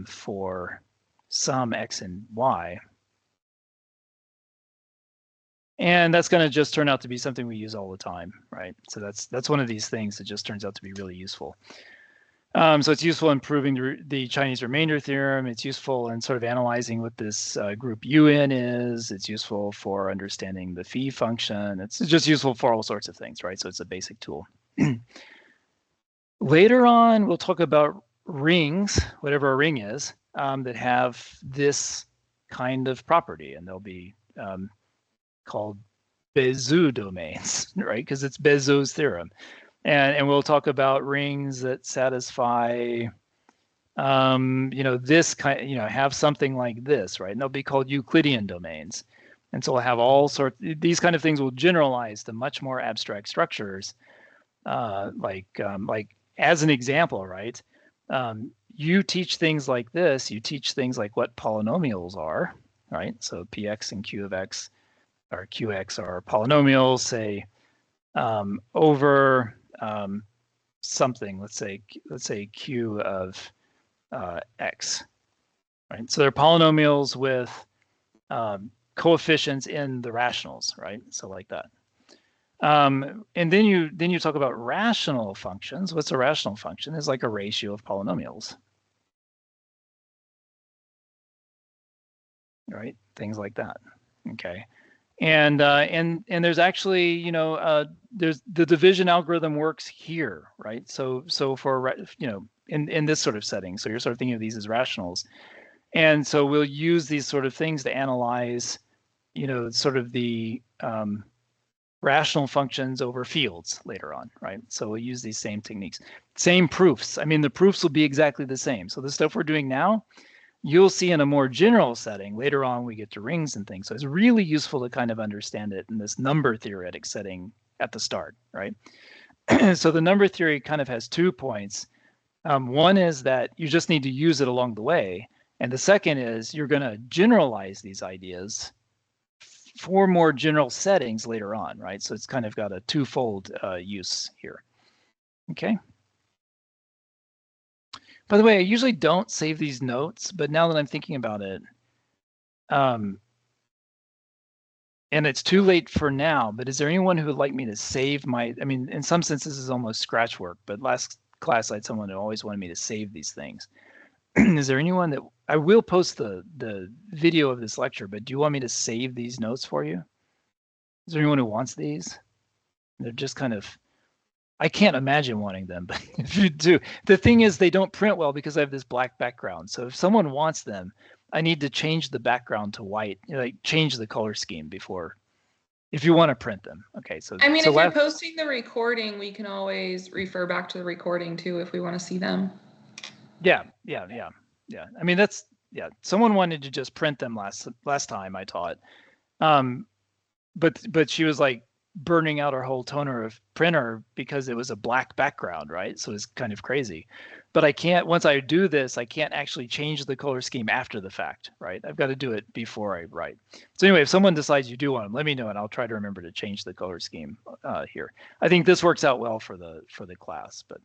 for some X and Y. And that's going to just turn out to be something we use all the time, right? So that's one of these things that just turns out to be really useful. So it's useful in proving the Chinese remainder theorem. It's useful in sort of analyzing what this group UN is. It's useful for understanding the phi function. It's just useful for all sorts of things, right? So it's a basic tool. Later on, we'll talk about rings, whatever a ring is, that have this kind of property, and they'll be called Bezout domains, right? Because it's Bezout's theorem. And we'll talk about rings that satisfy, this kind, have something like this, right? And they'll be called Euclidean domains. And so we'll have all sorts, these kind of things will generalize to much more abstract structures, like as an example, right? You teach things like this, you teach things like what polynomials are, right? So Px and Q of x or Qx are polynomials, say, over something, let's say Q of x, right? So they're polynomials with coefficients in the rationals, right? So like that. And then you talk about rational functions. What's a rational function? It's like a ratio of polynomials, right? Things like that. Okay. And there's actually, there's the division algorithm works here, right? So for, in this sort of setting, so you're sort of thinking of these as rationals. And so we'll use these sort of things to analyze, sort of the rational functions over fields later on, right? So we'll use these same techniques, same proofs. I mean, the proofs will be exactly the same. So the stuff we're doing now, you'll see in a more general setting. Later on, we get to rings and things. So it's really useful to kind of understand it in this number theoretic setting at the start, right? So the number theory kind of has 2 points. One is that you just need to use it along the way. And the second is you're going to generalize these ideas for more general settings later on, right? So it's kind of got a twofold use here. Okay. By the way, I usually don't save these notes, but now that I'm thinking about it, and it's too late for now, but is there anyone who would like me to save my, I mean, in some sense, this is almost scratch work, but last class I had someone who always wanted me to save these things. Is there anyone that, I will post the video of this lecture, but do you want me to save these notes for you? Is there anyone who wants these? They're just kind of, I can't imagine wanting them, but if you do, the thing is they don't print well because I have this black background. So if someone wants them, I need to change the background to white, like change the color scheme before, if you want to print them. Okay, so I mean, so if you're posting the recording, we can always refer back to the recording too if we want to see them. Yeah. I mean, that's, yeah, someone wanted to just print them last time I taught. But she was like burning out her whole toner of printer because it was a black background, right? So it's kind of crazy. But I can't, once I do this, I can't actually change the color scheme after the fact, right? I've got to do it before I write. So anyway, if someone decides you do want them, let me know and I'll try to remember to change the color scheme here. I think this works out well for the class, but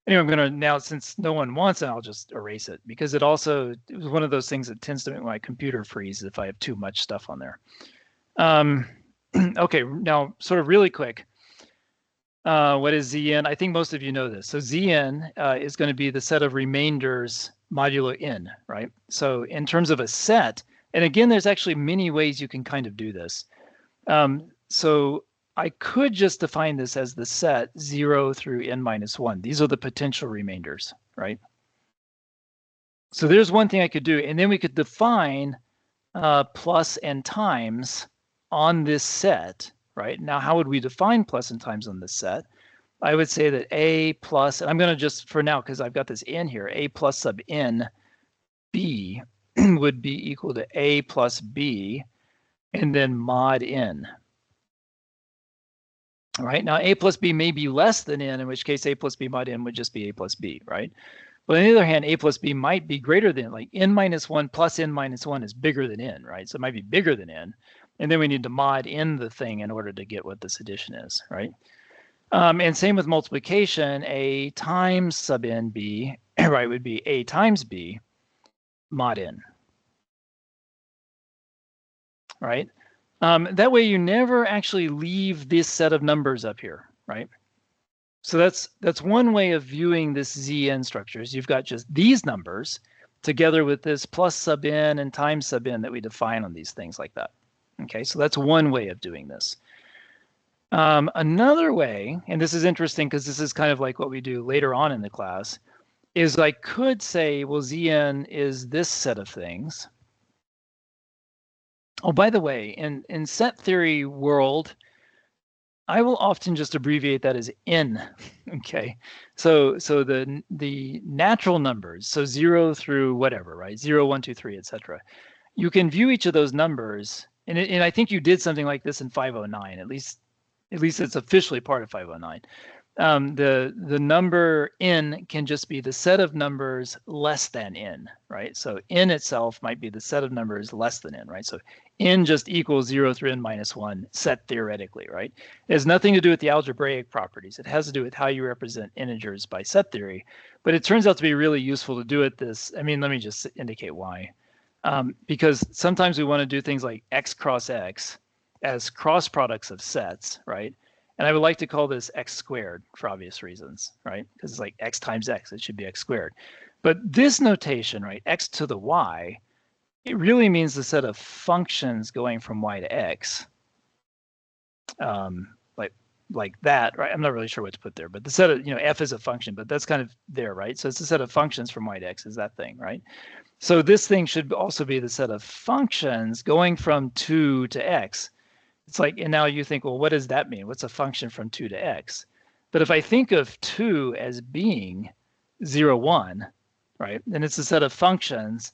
anyway, I'm gonna now, since no one wants it, I'll just erase it because it was one of those things that tends to make my computer freeze if I have too much stuff on there. Okay, now sort of really quick, what is Zn? I think most of you know this. So Zn is going to be the set of remainders modulo n, right? So in terms of a set, and again, there's actually many ways you can kind of do this. So I could just define this as the set 0 through n minus 1. These are the potential remainders, right? So there's one thing I could do, and then we could define plus and times on this set, right? Now, how would we define plus and times on this set? I would say that a plus, and I'm going to just, for now, because I've got this n here, a plus sub n b would be equal to a plus b, and then mod n. All right, now a plus b may be less than n, in which case a plus b mod n would just be a plus b, right? But on the other hand, a plus b might be greater than, like n minus 1 plus n minus 1 is bigger than n, right? So it might be bigger than n. And then we need to mod in the thing in order to get what this addition is, right? And same with multiplication, a times sub n b, right, would be a times b mod n, right? That way you never actually leave this set of numbers up here, right? So that's one way of viewing this Zn structure is you've got just these numbers together with this plus sub n and times sub n that we define on these things like that. Okay, so that's one way of doing this. Another way, and this is interesting because this is kind of like what we do later on in the class, is I could say, well, Zn is this set of things. Oh, by the way, in set theory world, I will often just abbreviate that as N. Okay, so the natural numbers, so 0 through whatever, right? 0, 1, 2, 3, etc. You can view each of those numbers, and I think you did something like this in 509. At least it's officially part of 509. The number n can just be the set of numbers less than n, right? So n itself might be the set of numbers less than n, right? So n just equals 0 through n minus 1 set theoretically, right? It has nothing to do with the algebraic properties. It has to do with how you represent integers by set theory. But it turns out to be really useful to do it this. I mean, let me just indicate why. Because sometimes we want to do things like x cross x as cross products of sets, right? And I would like to call this x squared for obvious reasons, right? Because it's like x times x, it should be x squared. But this notation, right, x to the y, it really means the set of functions going from y to x. Like that, right? I'm not really sure what to put there, but the set of, f is a function, but that's kind of there, right? So it's a set of functions from y to x is that thing, right? So this thing should also be the set of functions going from 2 to x. It's like, and now you think, well, what does that mean? What's a function from 2 to x? But if I think of 2 as being 0, 1, right, then it's a set of functions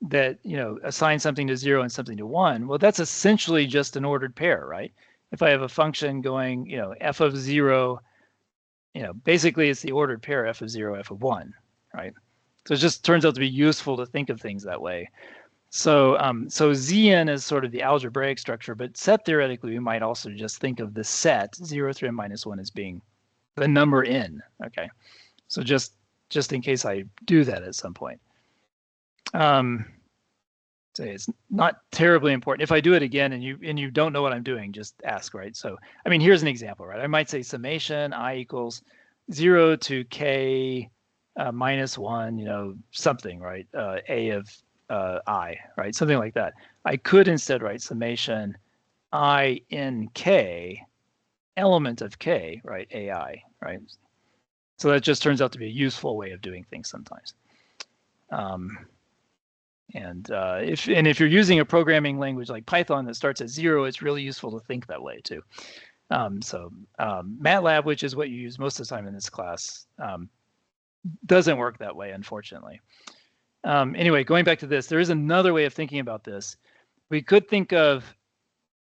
that, assign something to 0 and something to 1. Well, that's essentially just an ordered pair, right? If I have a function going, f of 0, basically it's the ordered pair f of 0, f of 1, right? So it just turns out to be useful to think of things that way. So Zn is sort of the algebraic structure, but set theoretically, we might also just think of the set 0 through n minus 1 as being the number n. Okay, so just in case I do that at some point. So it's not terribly important. If I do it again and you don't know what I'm doing, just ask, right? So I mean, here's an example, right? I might say summation I equals 0 to k minus 1, something, right? A of I, right? Something like that. I could instead write summation I in k, element of k, right? AI, right? So that just turns out to be a useful way of doing things sometimes. If you're using a programming language like Python that starts at 0, it's really useful to think that way too. MATLAB, which is what you use most of the time in this class, doesn't work that way, unfortunately. Anyway, going back to this, there is another way of thinking about this. We could think of,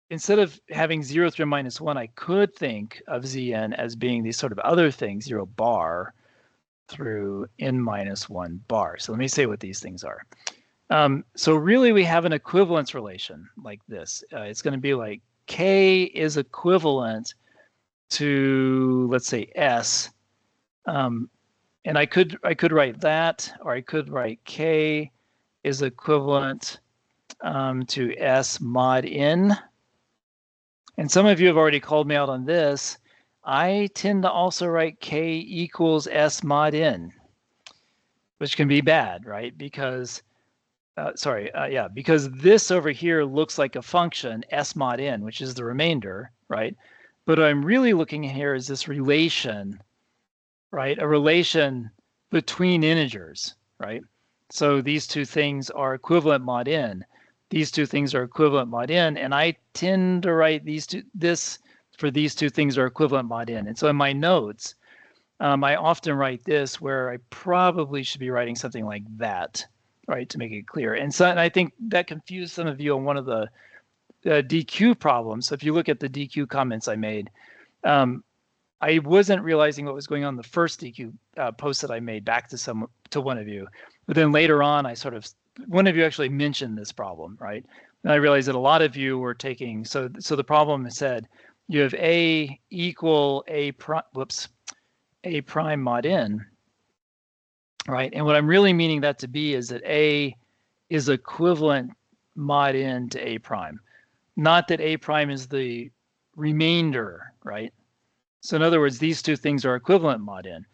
instead of having 0 through minus 1, I could think of Zn as being these sort of other things, 0 bar through n minus 1 bar. So let me say what these things are. So really we have an equivalence relation like this. It's going to be like k is equivalent to, let's say, s. And I could write that, or I could write k is equivalent to s mod n. And some of you have already called me out on this. I tend to also write k equals s mod n, which can be bad, right? Because, because this over here looks like a function s mod n, which is the remainder, right? But what I'm really looking at here is this relation, right? A relation between integers, right? So these two things are equivalent mod n. These two things are equivalent mod n, and I tend to write this for these two things are equivalent mod n. And so in my notes, I often write this where I probably should be writing something like that, right, to make it clear. And I think that confused some of you on one of the DQ problems. So if you look at the DQ comments I made, I wasn't realizing what was going on in the first DQ post that I made back to one of you. But then later on, one of you actually mentioned this problem, right? And I realized that a lot of you were taking, so the problem said you have A equal A prime mod n, right? And what I'm really meaning that to be is that A is equivalent mod n to A prime. not that A prime is the remainder, right? So in other words, these two things are equivalent mod n.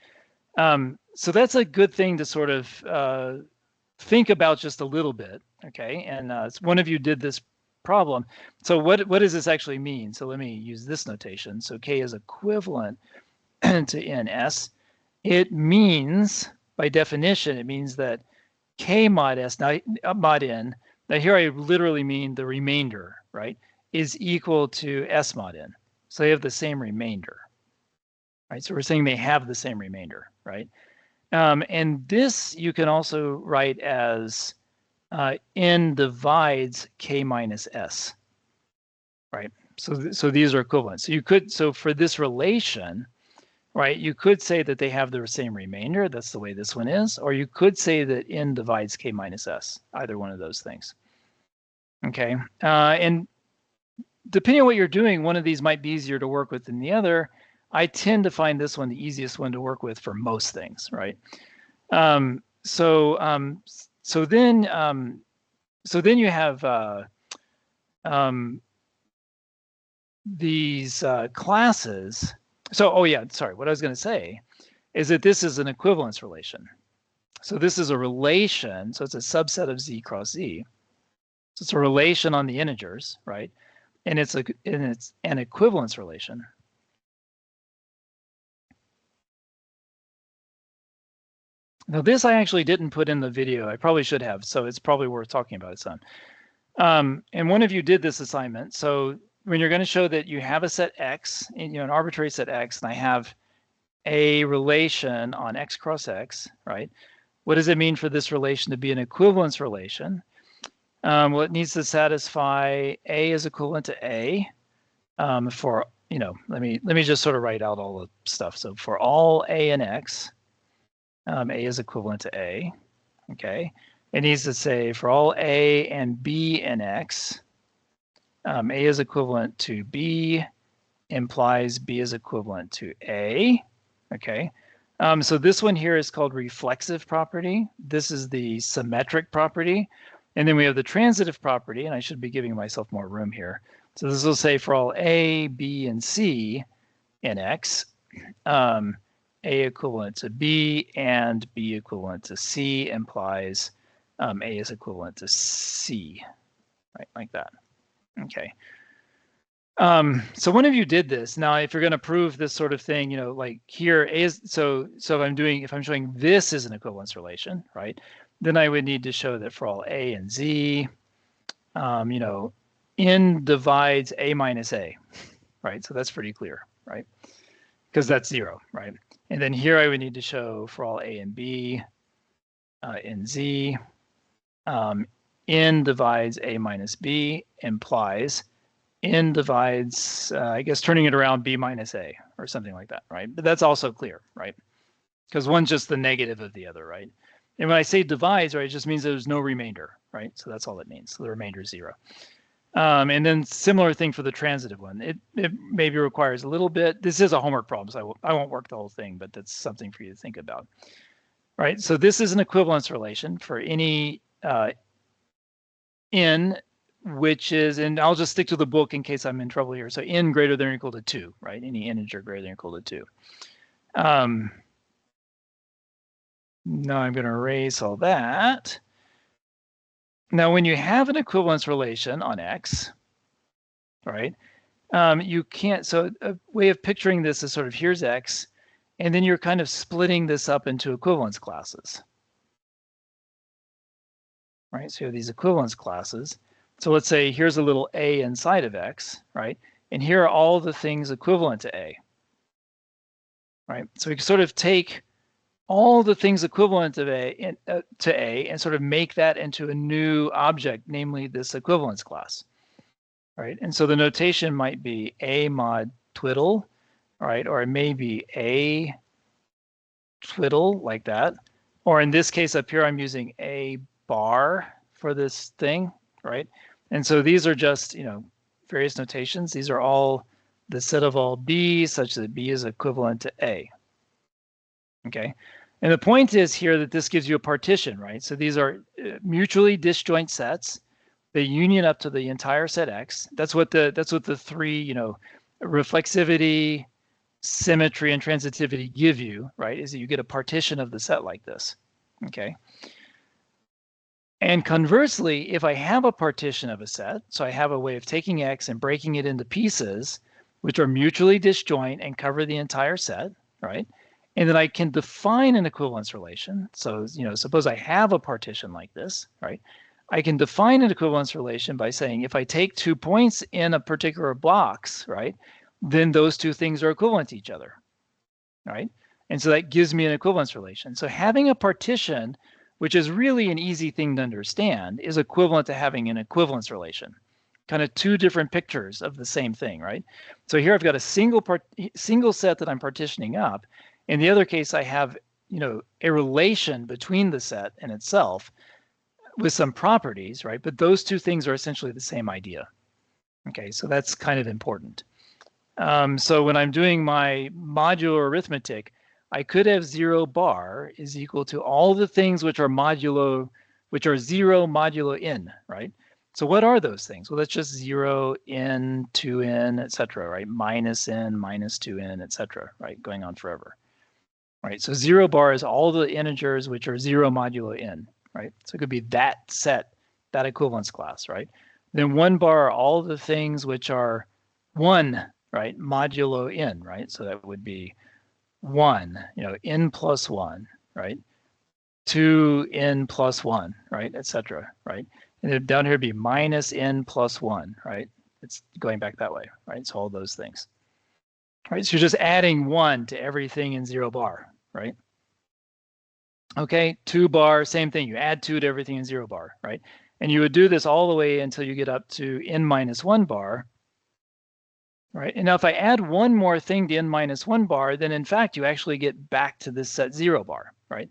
So that's a good thing to sort of think about just a little bit, okay? And one of you did this problem. So what does this actually mean? So let me use this notation. So K is equivalent to NS. It means, by definition, it means that K mod S, now mod N, now here I literally mean the remainder, right, is equal to S mod N. So they have the same remainder, right? So we're saying they have the same remainder, right? And this you can also write as N divides K minus S, right? So these are equivalent. So you could, so for this relation, right, you could say that they have the same remainder. That's the way this one is. Or you could say that N divides K minus S, either one of those things. Okay, and depending on what you're doing, one of these might be easier to work with than the other. I tend to find this one the easiest one to work with for most things, right? So then you have these classes. So, oh yeah, sorry, what I was going to say is that this is an equivalence relation. So this is a relation, so it's a subset of Z cross Z. So it's a relation on the integers, right? And it's an equivalence relation. Now this I actually didn't put in the video. I probably should have, so it's probably worth talking about it some. And one of you did this assignment. So when you're going to show that you have a set X, an arbitrary set X, and I have a relation on X cross X, right? What does it mean for this relation to be an equivalence relation? Well, it needs to satisfy A is equivalent to A for, let me just sort of write out all the stuff. So for all A and X, A is equivalent to A, okay? It needs to say for all A and B and X, A is equivalent to B implies B is equivalent to A, okay? So this one here is called reflexive property. This is the symmetric property. And then we have the transitive property, and I should be giving myself more room here. So this will say for all A, B, and C in X, A equivalent to B and B equivalent to C implies A is equivalent to C, right, like that. Okay. So one of you did this. Now, if you're going to prove this sort of thing, like here A is, so if I'm showing this is an equivalence relation, right? Then I would need to show that for all A and Z, N divides A minus A, right? So that's pretty clear, right? Because that's 0, right? And then here I would need to show for all A and B, in Z, N divides A minus B implies N divides, I guess turning it around, B minus A or something like that, right? But that's also clear, right? Because one's just the negative of the other, right? And when I say divides, right, it just means there's no remainder, right? So that's all it means. So the remainder is 0. And then similar thing for the transitive one. It maybe requires a little bit. This is a homework problem, so I won't work the whole thing, but that's something for you to think about. Right, so this is an equivalence relation for any N, which is, and I'll just stick to the book in case I'm in trouble here. So N greater than or equal to 2, right? Any integer greater than or equal to 2. Now I'm going to erase all that. Now, when you have an equivalence relation on X, right, you can't, so a way of picturing this is sort of here's X, and then you're kind of splitting this up into equivalence classes, right? So you have these equivalence classes. So let's say here's a little A inside of X, right? And here are all the things equivalent to A, right? So we can sort of take all the things equivalent to A and sort of make that into a new object, namely this equivalence class, right? And so the notation might be A mod twiddle, right? Or it may be A twiddle like that. Or in this case up here, I'm using A bar for this thing, right? And so these are just, various notations. These are all the set of all B such that B is equivalent to A. Okay, and the point is here that this gives you a partition, right? So these are mutually disjoint sets. they union up to the entire set X. That's what the three, you know, reflexivity, symmetry, and transitivity give you, right? Is that you get a partition of the set like this, okay? And conversely, if I have a partition of a set, so I have a way of taking X and breaking it into pieces, which are mutually disjoint and cover the entire set, right? And then I can define an equivalence relation. So, you know, suppose I have a partition like this, right? I can define an equivalence relation by saying if I take 2 points in a particular box, right, then those two things are equivalent to each other, right? And so that gives me an equivalence relation. So having a partition, which is really an easy thing to understand, is equivalent to having an equivalence relation. Kind of two different pictures of the same thing, right? So here I've got a single set that I'm partitioning up. In the other case, I have, you know, a relation between the set and itself with some properties, right? But those two things are essentially the same idea. Okay, so that's kind of important. So when I'm doing my modular arithmetic, I could have 0 bar is equal to all the things which are modulo, which are 0 modulo n, right? So what are those things? Well, that's just 0, n, 2n, etc., right? Minus n, minus 2n, etc., right? Going on forever, right? So 0 bar is all the integers which are 0 modulo n, right? So it could be that set, that equivalence class, right? Then 1 bar are all the things which are 1, right? Modulo n, right? So that would be 1, you know, n plus 1, right? 2n plus 1, right? Etc., right? And then down here would be minus n plus 1, right? It's going back that way, right? So all those things, right? So you're just adding 1 to everything in 0 bar, right? Okay, 2 bar, same thing. You add 2 to everything in 0 bar, right? And you would do this all the way until you get up to n minus 1 bar, right? And now if I add one more thing to n minus 1 bar, then in fact, you actually get back to this set 0 bar, right?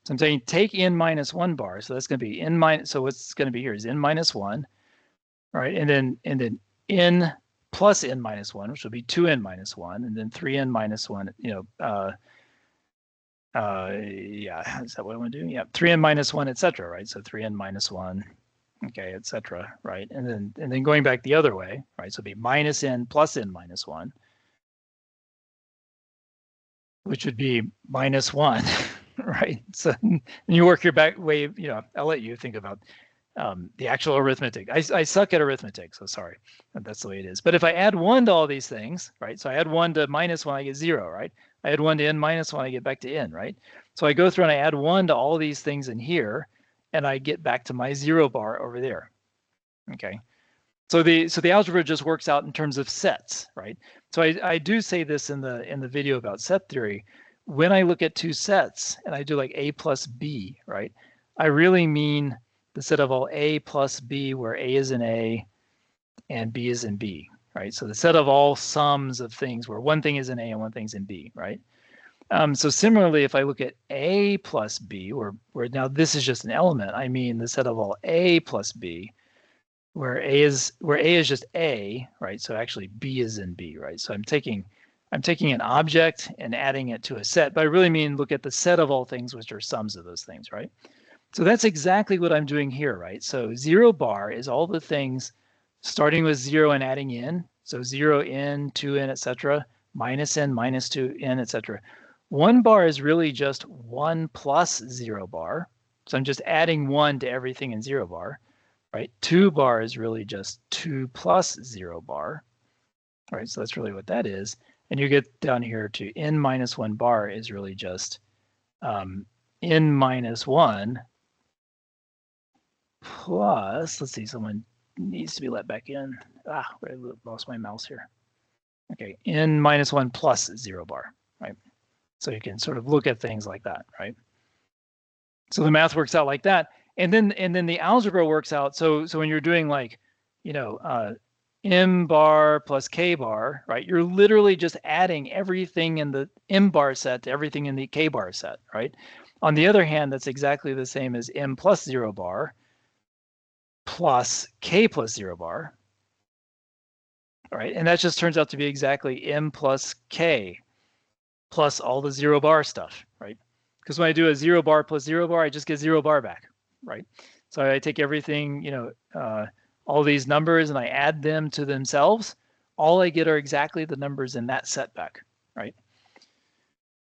So I'm saying take n minus 1 bar. So that's going to be n minus, so what's going to be here is n minus 1, right? And then n plus n minus 1, which will be 2n minus 1, and then 3n minus 1, you know, yeah, is that what I want to do? Yeah, 3n minus 1, etc., right? So 3n minus 1, okay, etc., right? And then going back the other way, right? So it'll be minus n plus n minus 1, which would be minus 1, right? So you work your back way, you know, I'll let you think about the actual arithmetic. I suck at arithmetic, so sorry. That's the way it is. But if I add 1 to all these things, right? So I add 1 to minus 1, I get 0, right? I add 1 to n minus 1, I get back to n, right? So I go through and I add 1 to all these things in here, and I get back to my 0 bar over there, okay? So the algebra just works out in terms of sets, right? So I do say this in the video about set theory. When I look at two sets and I do like A plus B, right? I really mean the set of all A plus B where A is in A and B is in B, right? So the set of all sums of things where one thing is in A and one thing's in B, right? So similarly, if I look at A plus B, where now this is just an element, I mean the set of all A plus B, where A is just A, right? So actually B is in B, right? So I'm taking an object and adding it to a set, but I really mean look at the set of all things which are sums of those things, right? So that's exactly what I'm doing here, right? So 0 bar is all the things starting with 0 and adding in. So 0 in, 2 in, etc. Minus n, minus 2 in, etc. 1 bar is really just 1 plus 0 bar. So I'm just adding 1 to everything in 0 bar, right? 2 bar is really just 2 plus 0 bar, right? So that's really what that is. And you get down here to n minus 1 bar is really just n minus 1 plus, let's see, someone needs to be let back in. I lost my mouse here. Okay, n minus 1 plus 0 bar, right? So you can sort of look at things like that, right? So the math works out like that. And then the algebra works out. So when you're doing like, you know, m bar plus k bar, right? You're literally just adding everything in the m bar set to everything in the k bar set, right? On the other hand, that's exactly the same as m plus 0 bar plus k plus 0 bar, right? And that just turns out to be exactly m plus k plus all the 0 bar stuff, right? Because when I do a 0 bar plus 0 bar, I just get 0 bar back, right? So I take everything, you know, all these numbers and I add them to themselves, all I get are exactly the numbers in that setback, right?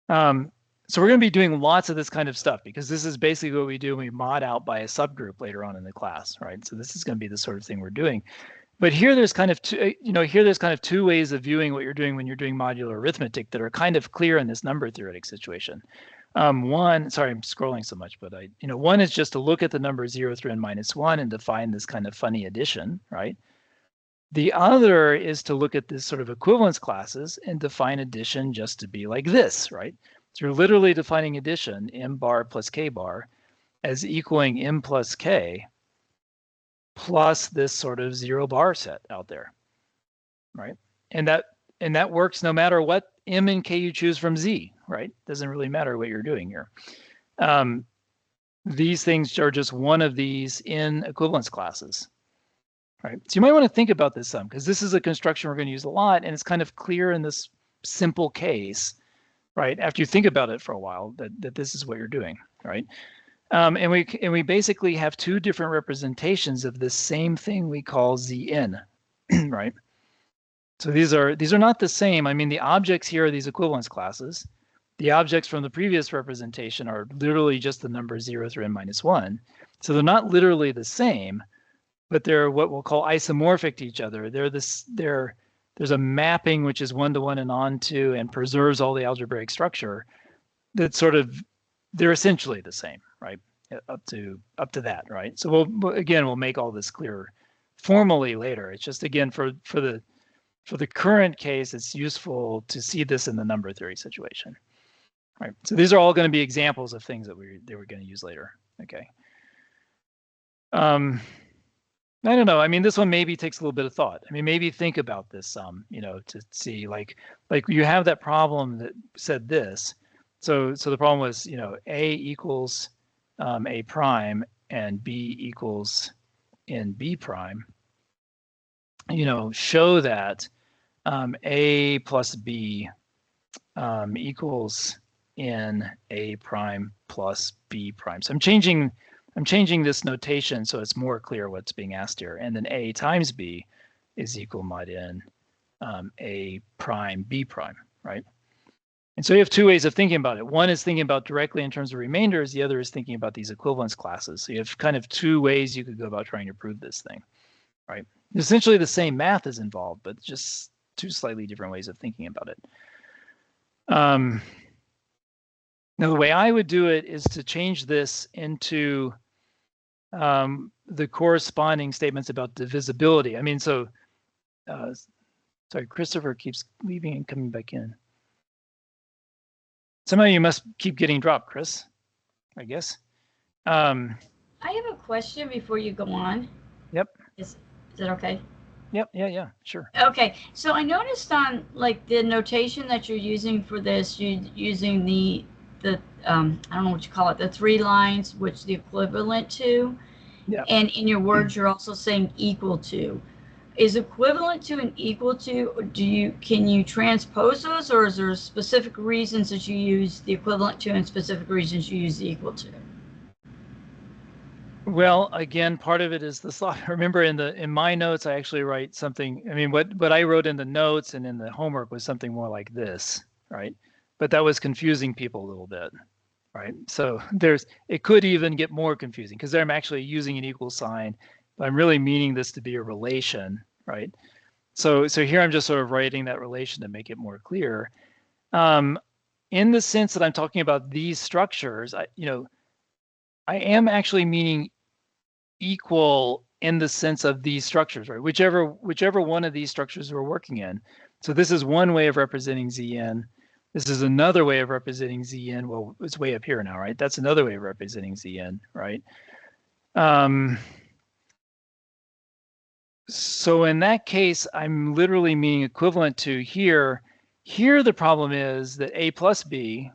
So we're going to be doing lots of this kind of stuff because this is basically what we do when we mod out by a subgroup later on in the class, right? So this is going to be the sort of thing we're doing. But here there's kind of two ways of viewing what you're doing when you're doing modular arithmetic that are kind of clear in this number theoretic situation. One, sorry, I'm scrolling so much, but one is just to look at the number 0 through n-1 and define this kind of funny addition, right? The other is to look at this sort of equivalence classes and define addition just to be like this, right? So you're literally defining addition, m bar plus k bar, as equaling m plus k plus this sort of 0 bar set out there, right? And that works no matter what m and k you choose from z, right? Doesn't really matter what you're doing here. These things are just one of these in equivalence classes, right? So you might want to think about this some, because this is a construction we're going to use a lot, and it's kind of clear in this simple case, right? After you think about it for a while, that this is what you're doing, right? And we basically have two different representations of this same thing we call Zn, right? So these are not the same. I mean, the objects here are these equivalence classes. The objects from the previous representation are literally just the numbers 0 through n-1. So they're not literally the same, but they're what we'll call isomorphic to each other. There's a mapping which is one-to-one and onto and preserves all the algebraic structure. That sort of, they're essentially the same, right? Up to that, right? So we'll make all this clear formally later. It's just, again, for the current case, it's useful to see this in the number theory situation, right? So these are all going to be examples of things that they were going to use later. Okay. I don't know. I mean, this one maybe takes a little bit of thought. I mean, maybe think about this some, to see like you have that problem that said this. So the problem was, A equals A prime and B equals in B prime. Show that A plus B equals in A prime plus B prime. So I'm changing this notation so it's more clear what's being asked here. And then A times B is equal mod in A prime B prime, right? And so you have two ways of thinking about it. One is thinking about directly in terms of remainders. The other is thinking about these equivalence classes. So you have kind of two ways you could go about trying to prove this thing, right? Essentially the same math is involved, but just two slightly different ways of thinking about it. Now, the way I would do it is to change this into the corresponding statements about divisibility. I mean, so, sorry, Christopher keeps leaving and coming back in. Somehow you must keep getting dropped, Chris, I guess. I have a question before you go on. Yep. Is that okay? Yep. Yeah. Sure. Okay. So I noticed on like the notation that you're using for this, you're using the I don't know what you call it, the 3 lines, which the equivalent to. Yeah. And in your words, you're also saying equal to. Is equivalent to and equal to, can you transpose those, or is there specific reasons that you use the equivalent to and specific reasons you use the equal to? Well, again, part of it is the slot. Remember, in my notes, I actually write something. I mean, what I wrote in the notes and in the homework was something more like this, right? But that was confusing people a little bit, right? So it could even get more confusing because there I'm actually using an equal sign, but I'm really meaning this to be a relation, right? So here I'm just sort of writing that relation to make it more clear. In the sense that I'm talking about these structures, I am actually meaning equal in the sense of these structures, right? Whichever one of these structures we're working in. So this is one way of representing Zn. This is another way of representing Zn. Well, it's way up here now, right? That's another way of representing Zn, right? So in that case, I'm literally meaning equivalent to here. Here, the problem is that A plus B.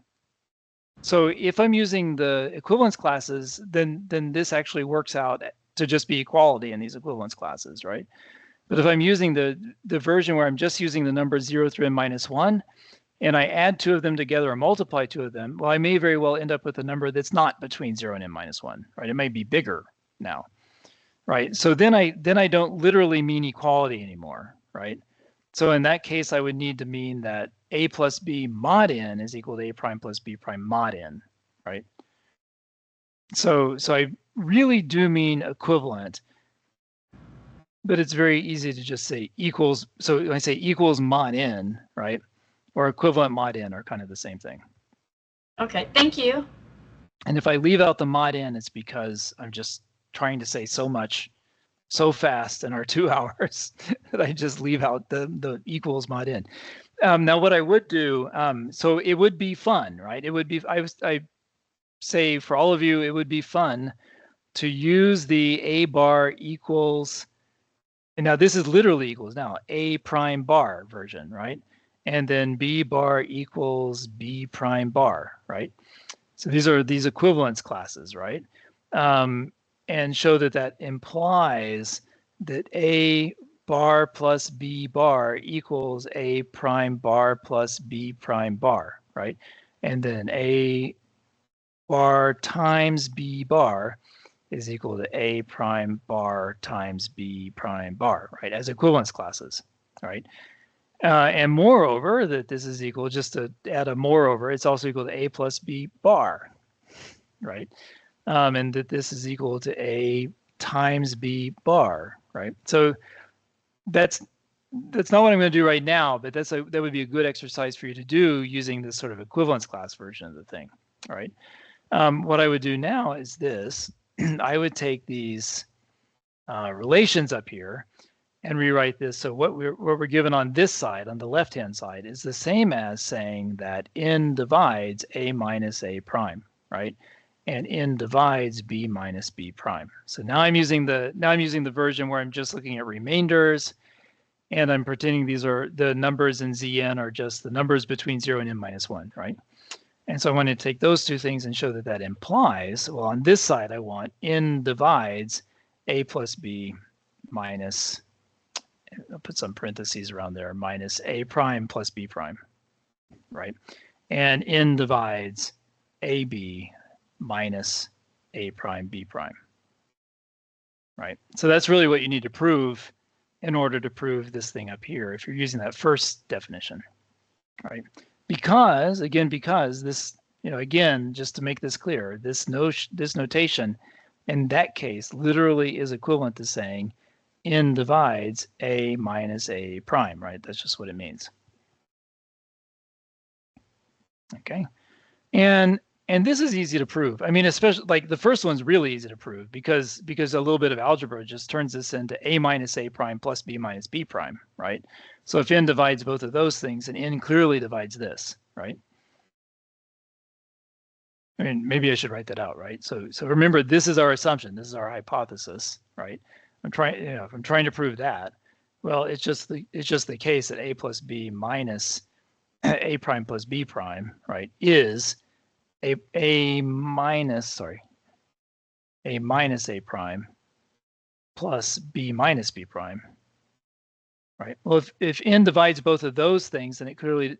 So if I'm using the equivalence classes, then this actually works out to just be equality in these equivalence classes, right? But if I'm using the version where I'm just using the numbers 0 through n-1, and I add 2 of them together or multiply 2 of them, well, I may very well end up with a number that's not between 0 and n-1, right? It may be bigger now. right? So then I don't literally mean equality anymore, right? So in that case, I would need to mean that a plus b mod n is equal to a prime plus b prime mod n, right? So I really do mean equivalent, but it's very easy to just say equals. So when I say equals mod n, right, or equivalent mod n are kind of the same thing. Okay, thank you. And if I leave out the mod n, it's because I'm just trying to say so much so fast in our 2 hours that I just leave out the equals mod n. Now what I would do, so it would be fun, right? It would be, I say for all of you, it would be fun to use the a bar equals, and now this is literally equals now a prime bar version, right? And then b bar equals b prime bar, right? So these are these equivalence classes, right? And show that that implies that a bar plus b bar equals a prime bar plus b prime bar, right? And then a bar times b bar is equal to a prime bar times b prime bar, right? As equivalence classes, right? And moreover, that this is equal, just to add a moreover, it's also equal to a plus b bar, right? And that this is equal to a times b bar, right? So that's not what I'm going to do right now, but that would be a good exercise for you to do using this sort of equivalence class version of the thing, all right? What I would do now is this. I would take these relations up here and rewrite this. So what we're given on this side, on the left-hand side, is the same as saying that n divides a minus a prime, right? And n divides b minus b prime. So now I'm using the version where I'm just looking at remainders, and I'm pretending these are the numbers in Zn are just the numbers between 0 and n minus 1, right? And so I want to take those two things and show that that implies, well, on this side, I want n divides a plus b minus, I'll put some parentheses around there, minus a prime plus b prime, right? And n divides ab minus a prime b prime, right? So that's really what you need to prove in order to prove this thing up here if you're using that first definition, right? Because this, again, just to make this clear, this notation in that case literally is equivalent to saying n divides a minus a prime, right? That's just what it means. Okay, and this is easy to prove. I mean, especially like the first one's really easy to prove because a little bit of algebra just turns this into a minus a prime plus b minus b prime, right? So if n divides both of those things, and n clearly divides this, right? I mean, maybe I should write that out, right? So remember, this is our assumption. This is our hypothesis, right? If I'm trying to prove that, well, it's just the case that a plus b minus a prime plus b prime, right, is a minus a prime plus b minus b prime, right? Well, if n divides both of those things, then it clearly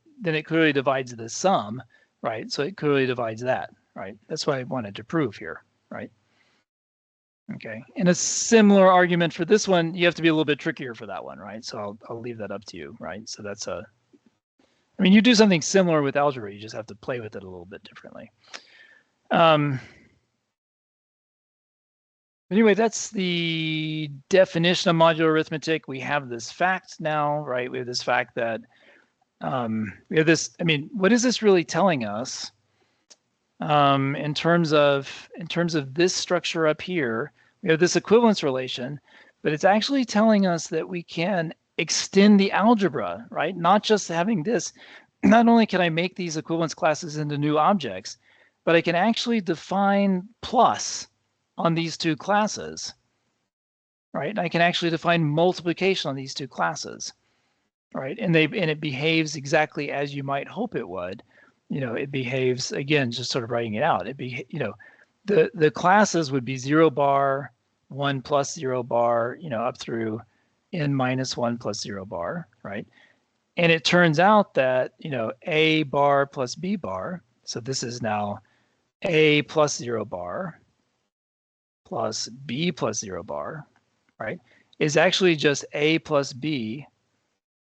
divides the sum, right? So it clearly divides that, right? That's what I wanted to prove here, right? Okay, and a similar argument for this one, you have to be a little bit trickier for that one, right? So I'll leave that up to you, right? So that's I mean, you do something similar with algebra, you just have to play with it a little bit differently. Anyway, that's the definition of modular arithmetic. We have this fact now, right? We have this fact that we have this, I mean, what is this really telling us in terms of this structure up here? We have this equivalence relation, but it's actually telling us that we can extend the algebra, right? Not just having this, not only can I make these equivalence classes into new objects, but I can actually define plus on these two classes, right? And I can actually define multiplication on these two classes, right? And it behaves exactly as you might hope it would. It behaves, again, just sort of writing it out. The classes would be 0 bar, 1 plus 0 bar, up through n minus 1 plus 0 bar, right? And it turns out that, a bar plus b bar, so this is now a plus 0 bar plus b plus 0 bar, right, is actually just A plus B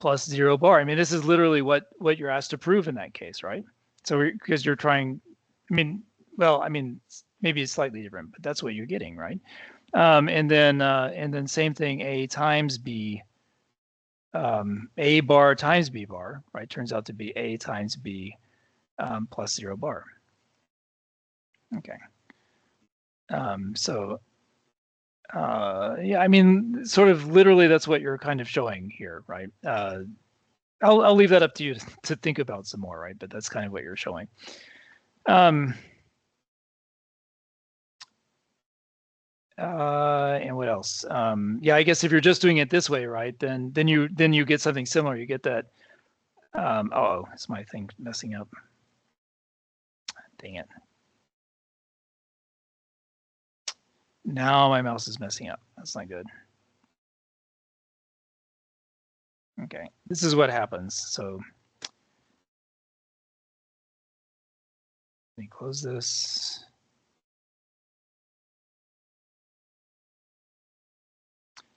plus 0 bar. I mean, this is literally what you're asked to prove in that case, right? So because you're trying, I mean, well, I mean, maybe it's slightly different, but that's what you're getting, right? And then same thing, A times B, A bar times B bar, right? Turns out to be A times B plus 0 bar. Okay. So yeah, I mean, sort of literally that's what you're kind of showing here, right? I'll leave that up to you to think about some more, right? But that's kind of what you're showing. And what else? Yeah, I guess if you're just doing it this way, right, then you get something similar. You get that. Oh, is my thing messing up? Dang it! Now my mouse is messing up. That's not good. Okay, this is what happens. So let me close this.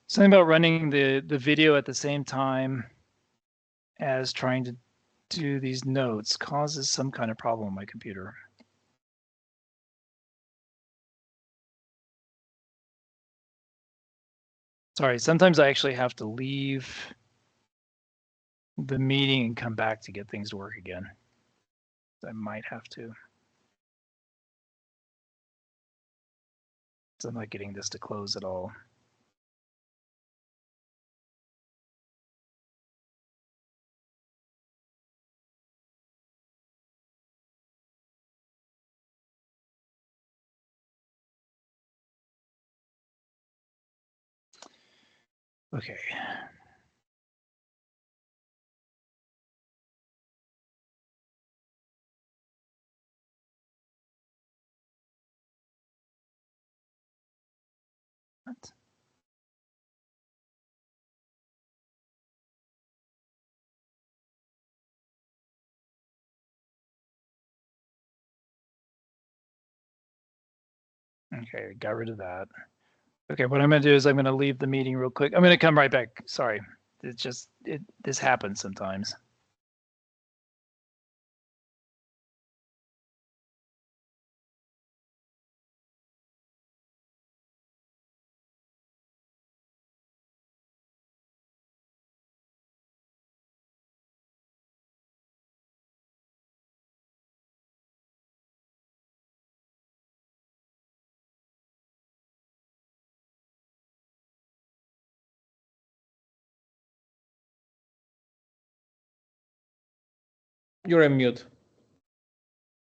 Something about running the video at the same time as trying to do these notes causes some kind of problem on my computer. Sorry, sometimes I actually have to leave the meeting and come back to get things to work again. I might have to. So I'm not getting this to close at all. Okay. What? Okay, got rid of that. Okay, what I'm going to do is I'm going to leave the meeting real quick. I'm going to come right back. Sorry. It's just, this happens sometimes. You're on mute.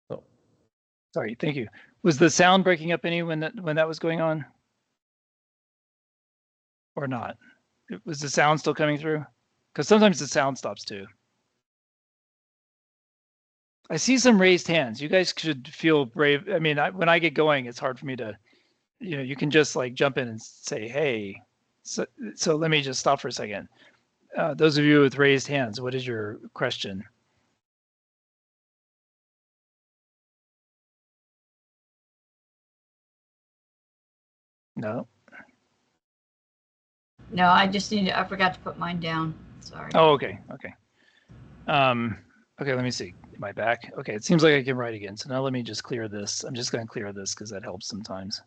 Oh. Sorry, thank you. Was the sound breaking up any when that was going on? Or not? Was the sound still coming through? Because sometimes the sound stops too. I see some raised hands. You guys should feel brave. I mean, when I get going, it's hard for me to, you can just like jump in and say, hey. So let me just stop for a second. Those of you with raised hands, what is your question? No? No, I forgot to put mine down. Sorry. Oh, okay, okay. Okay, let me see. Am I back? Okay, it seems like I can write again. So now let me just clear this. I'm just going to clear this because that helps sometimes.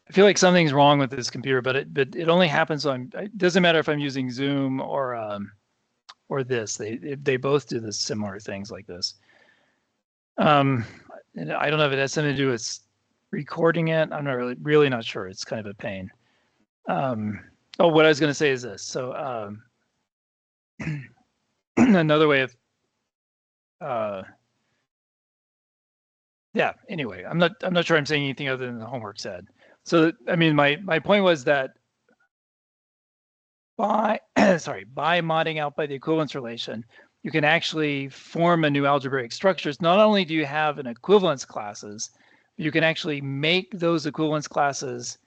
I feel like something's wrong with this computer, but it only happens when it doesn't matter if I'm using Zoom or this. They both do this similar things like this. And I don't know if it has something to do with recording it. I'm not really not sure. It's kind of a pain. Oh, what I was going to say is this. So another way of yeah, anyway, I'm not sure I'm saying anything other than the homework said. So I mean, my point was that by by modding out by the equivalence relation, you can actually form a new algebraic structures. Not only do you have an equivalence classes, you can actually make those equivalence classes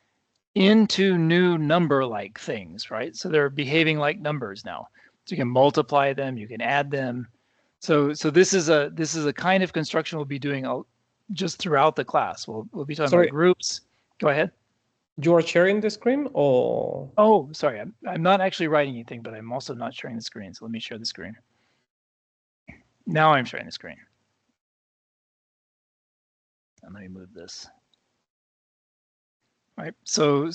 into new number-like things, right? So they're behaving like numbers now. So you can multiply them, you can add them. So this is a kind of construction we'll be doing just throughout the class. We'll be talking Sorry. about groups. Go ahead. You are sharing the screen or? Oh, sorry. I'm not actually writing anything, but I'm also not sharing the screen. So let me share the screen. Now I'm sharing the screen. And let me move this. All right. So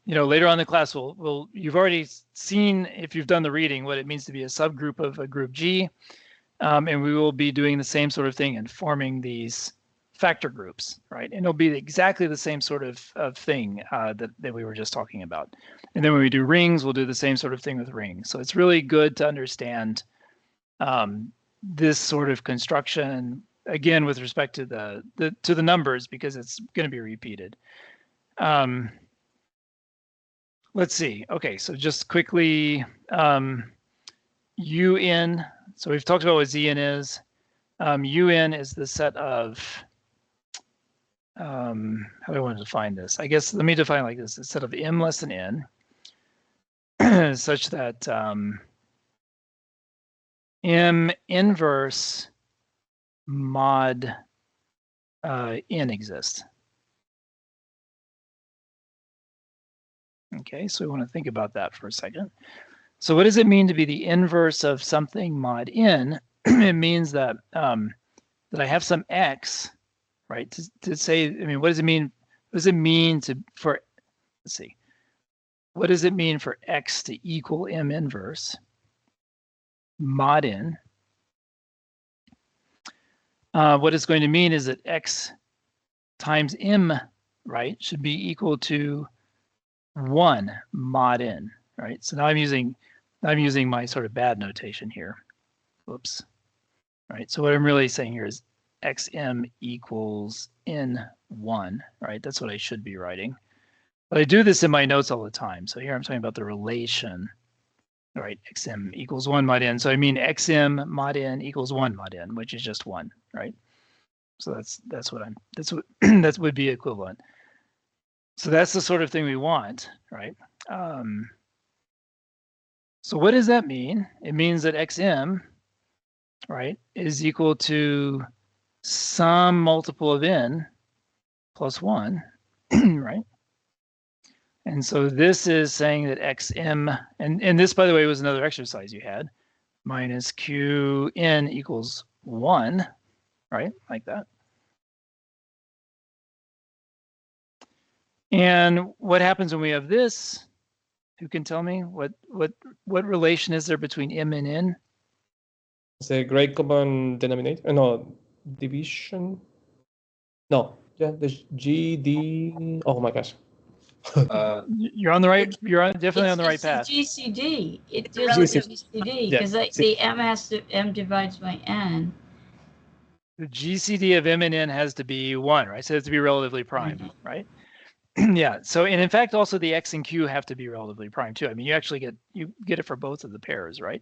you know, later on in the class, you've already seen, if you've done the reading, what it means to be a subgroup of a group G. And we will be doing the same sort of thing and forming these factor groups, right? And it'll be exactly the same sort of thing that we were just talking about. And then when we do rings, we'll do the same sort of thing with rings. So it's really good to understand this sort of construction, again, with respect to the numbers, because it's going to be repeated. Let's see. Okay, so just quickly, UN. So we've talked about what ZN is. UN is the set of, how do I want to define this? I guess let me define it like this: a set of M less than N, such that M inverse mod N exists. Okay, so we want to think about that for a second. So what does it mean to be the inverse of something mod N? It means that that I have some X, right? To say, I mean, what does it mean? What does it mean for, let's see, what does it mean for X to equal M inverse mod N? What it's going to mean is that X times M, right, should be equal to 1 mod N, right? So now I'm using my sort of bad notation here. Whoops. Right. So what I'm really saying here is xm equals n1, right? That's what I should be writing. But I do this in my notes all the time. So here I'm talking about the relation, right? Xm equals 1 mod n. So I mean xm mod n equals 1 mod n, which is just 1, right? So that's what that would be equivalent. So that's the sort of thing we want, right? So what does that mean? It means that xm, right, is equal to some multiple of n plus 1, right? And so this is saying that xm, and this, by the way, was another exercise you had, minus qn equals 1, right, like that. And what happens when we have this? Who can tell me what relation is there between m and n? It's a great common denominator. No, division. No, yeah, there's GD. Oh my gosh. You're on the right. You're definitely on the right path. It's the GCD. It deals with the GCD because the m divides by n. The GCD of m and n has to be 1, right? So it has to be relatively prime, right? Yeah. So, and in fact, also the x and q have to be relatively prime too. I mean, you actually get it for both of the pairs, right?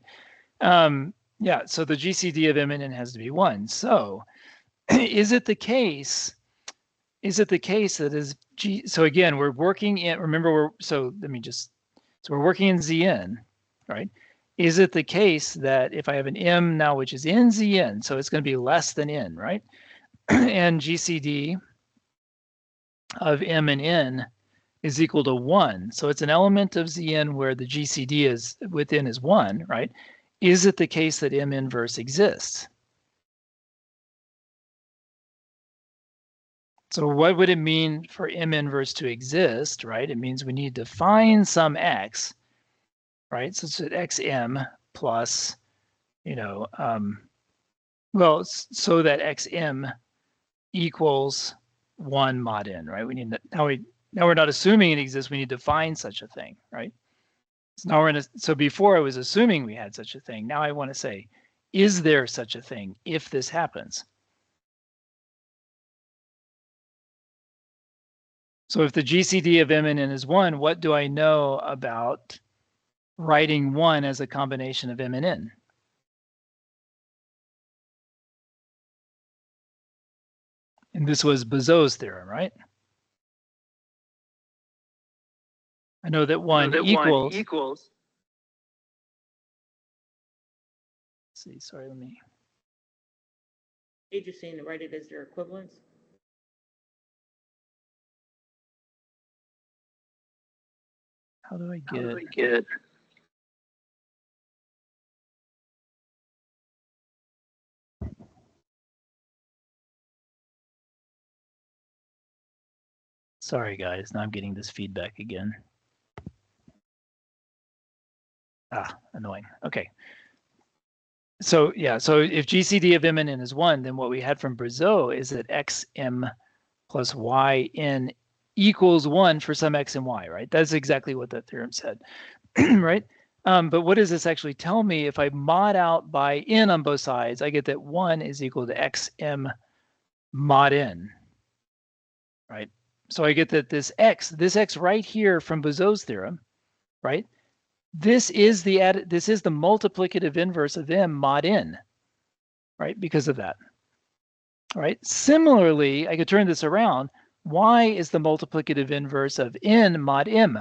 Yeah. So the GCD of m and n has to be 1. So, is it the case? Is it the case that is G? So again, we're working in. Remember, so we're working in Zn, right? Is it the case that if I have an m now, which is in Zn, so it's going to be less than n, right? And GCD of m and n is equal to 1. So it's an element of Zn where the GCD is within is 1, right? Is it the case that m inverse exists? So what would it mean for m inverse to exist, right? It means we need to find some x, right? So it's at xm plus, you know, well, so that xm equals 1 mod n, right? We need to, now we're not assuming it exists. We need to find such a thing, right? So now so before I was assuming we had such a thing. Now I want to say, is there such a thing if this happens? So if the GCD of m and n is 1, what do I know about writing 1 as a combination of m and n? And this was Bezo's theorem, right? I know that 1 equals. Let's see, sorry, let me. You're just saying to write it as their equivalents? How do I get? Sorry, guys. Now I'm getting this feedback again. Annoying. Okay. So yeah, so if GCD of M and N is 1, then what we had from Brazeau is that xm plus yn equals 1 for some x and y, right? That's exactly what that theorem said, right? But what does this actually tell me? If I mod out by n on both sides, I get that 1 is equal to xm mod n, right? So I get that this x right here from Brazeau's theorem, right? This is the multiplicative inverse of m mod n, right? Because of that, right? Similarly, I could turn this around. Y is the multiplicative inverse of n mod m,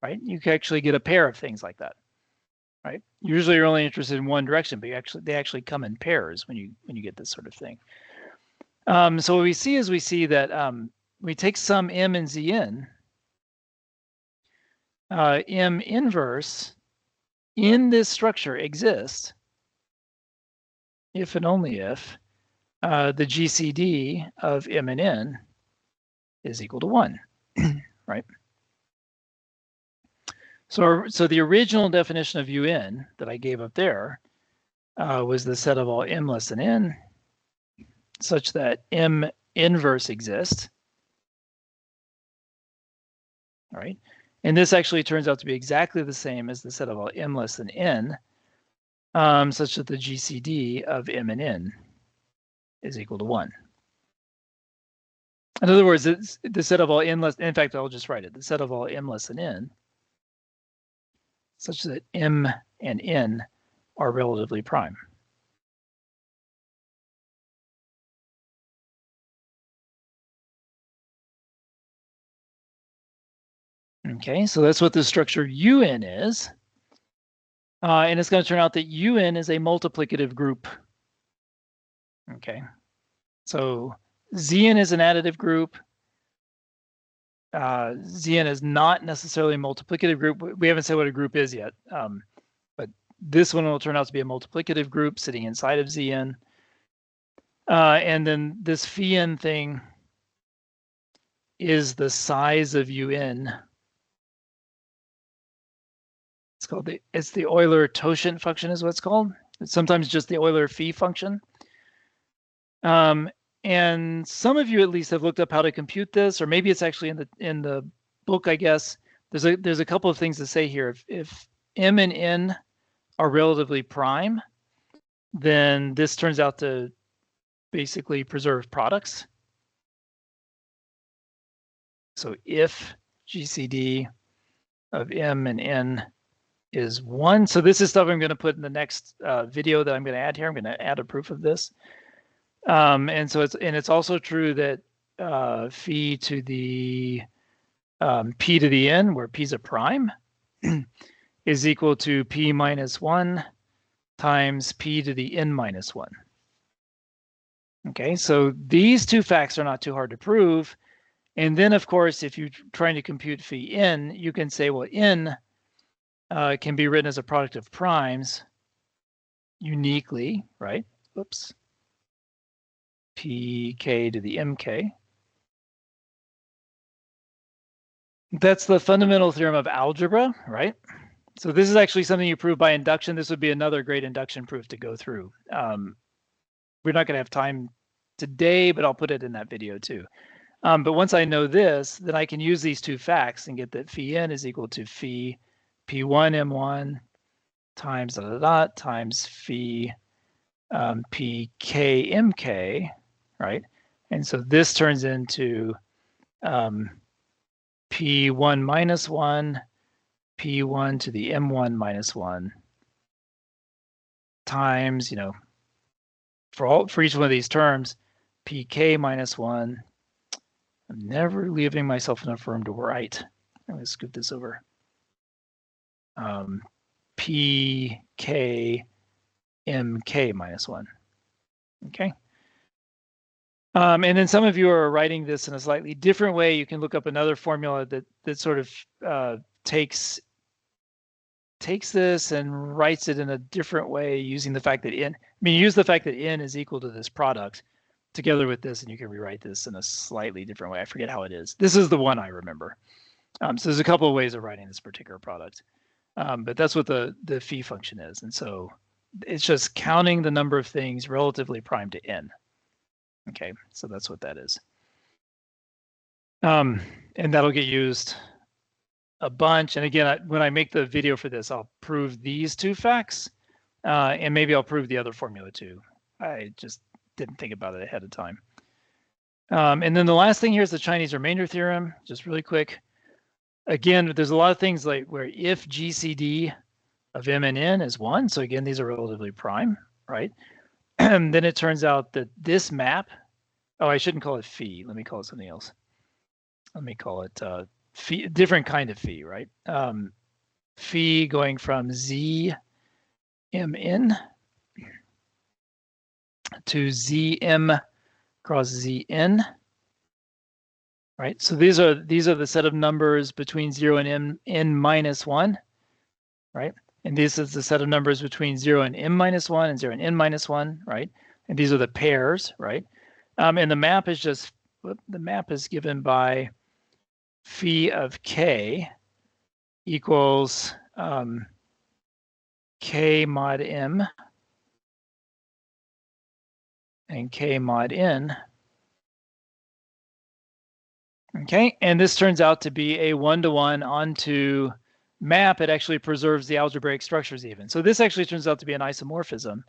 right? You can actually get a pair of things like that, right? Usually you're only interested in one direction, but they actually come in pairs when you get this sort of thing. So what we see is that we take some m and zn, m inverse in this structure exists if and only if the GCD of m and n is equal to 1, right? So the original definition of UN that I gave up there was the set of all m less than n such that m inverse exists, right? And this actually turns out to be exactly the same as the set of all m less than n, such that the GCD of m and n is equal to 1. In other words, it's the set of all n less, in fact, I'll just write it, the set of all m less than n, such that m and n are relatively prime. Okay, so that's what the structure UN is. And it's going to turn out that UN is a multiplicative group. Okay, so Zn is an additive group. Zn is not necessarily a multiplicative group. We haven't said what a group is yet, but this one will turn out to be a multiplicative group sitting inside of Zn. And then this phi-n thing is the size of UN. It's the Euler-Totient function is what it's called. It's sometimes just the Euler-Phi function. And some of you at least have looked up how to compute this, or maybe it's actually in the book, I guess. There's a couple of things to say here. If m and n are relatively prime, then this turns out to basically preserve products. So if GCD of m and n is 1. So this is stuff I'm going to put in the next video that I'm going to add here. I'm going to add a proof of this. And so it's also true that phi to the p to the n, where p is a prime, is equal to p minus 1 times p to the n minus 1. Okay, so these two facts are not too hard to prove. And then, of course, if you're trying to compute phi n, you can say, well, n can be written as a product of primes uniquely, right? Oops. Pk to the mk. That's the fundamental theorem of algebra, right? So this is actually something you prove by induction. This would be another great induction proof to go through. We're not going to have time today, but I'll put it in that video too. But once I know this, then I can use these two facts and get that phi n is equal to phi p1 m1 times times phi pk mk, right? And so this turns into p1 minus 1, p1 to the m1 minus 1 times, for each one of these terms, pk minus 1. I'm never leaving myself enough room to write. I'm going to scoot this over. Pk mk minus 1. Okay. And then some of you are writing this in a slightly different way. You can look up another formula that sort of takes this and writes it in a different way using the fact that use the fact that n is equal to this product together with this, and you can rewrite this in a slightly different way. I forget how it is. This is the one I remember. So there's a couple of ways of writing this particular product, but that's what the phi function is. And so it's just counting the number of things relatively prime to n. Okay, so that's what that is. And that'll get used a bunch. And again, when I make the video for this, I'll prove these two facts, and maybe I'll prove the other formula too. I just didn't think about it ahead of time. And then the last thing here is the Chinese remainder theorem, just really quick. Again, there's a lot of things like where if GCD of M and N is 1, so again, these are relatively prime, right? And then it turns out that this map, oh, I shouldn't call it phi. Let me call it something else. Let me call it phi, different kind of phi, right? Phi going from ZMN to ZM cross ZN, right? So these are the set of numbers between 0 and n minus 1, right? And this is the set of numbers between 0 and m minus 1 and 0 and n minus 1, right? And these are the pairs, right? And the map is just, the map is given by phi of k equals k mod m and k mod n. Okay, and this turns out to be a one-to-one onto map. It actually preserves the algebraic structures even. So this actually turns out to be an isomorphism,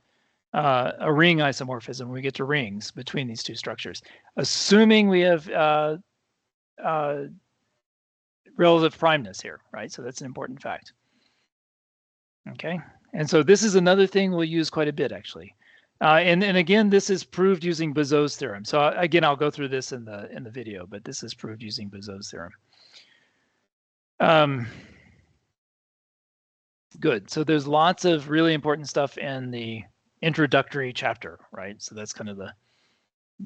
a ring isomorphism. We get to rings between these two structures, assuming we have relative primeness here, right? So that's an important fact. Okay, and so this is another thing we'll use quite a bit actually. And again, this is proved using Bezo's theorem. So again, I'll go through this in the video, but this is proved using Bezo's theorem. Good. So there's lots of really important stuff in the introductory chapter, right? So that's kind of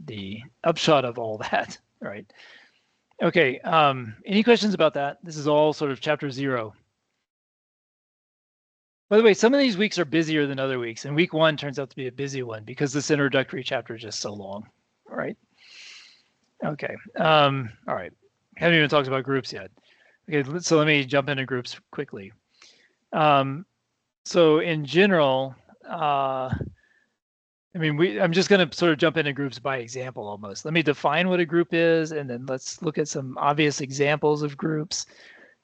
the upshot of all that, right? Okay. Any questions about that? This is all sort of chapter 0. By the way, some of these weeks are busier than other weeks, and week 1 turns out to be a busy one because this introductory chapter is just so long, right? Okay. All right. Haven't even talked about groups yet. Okay, so let me jump into groups quickly. So in general, I'm just going to sort of jump into groups by example almost. Let me define what a group is, and then let's look at some obvious examples of groups.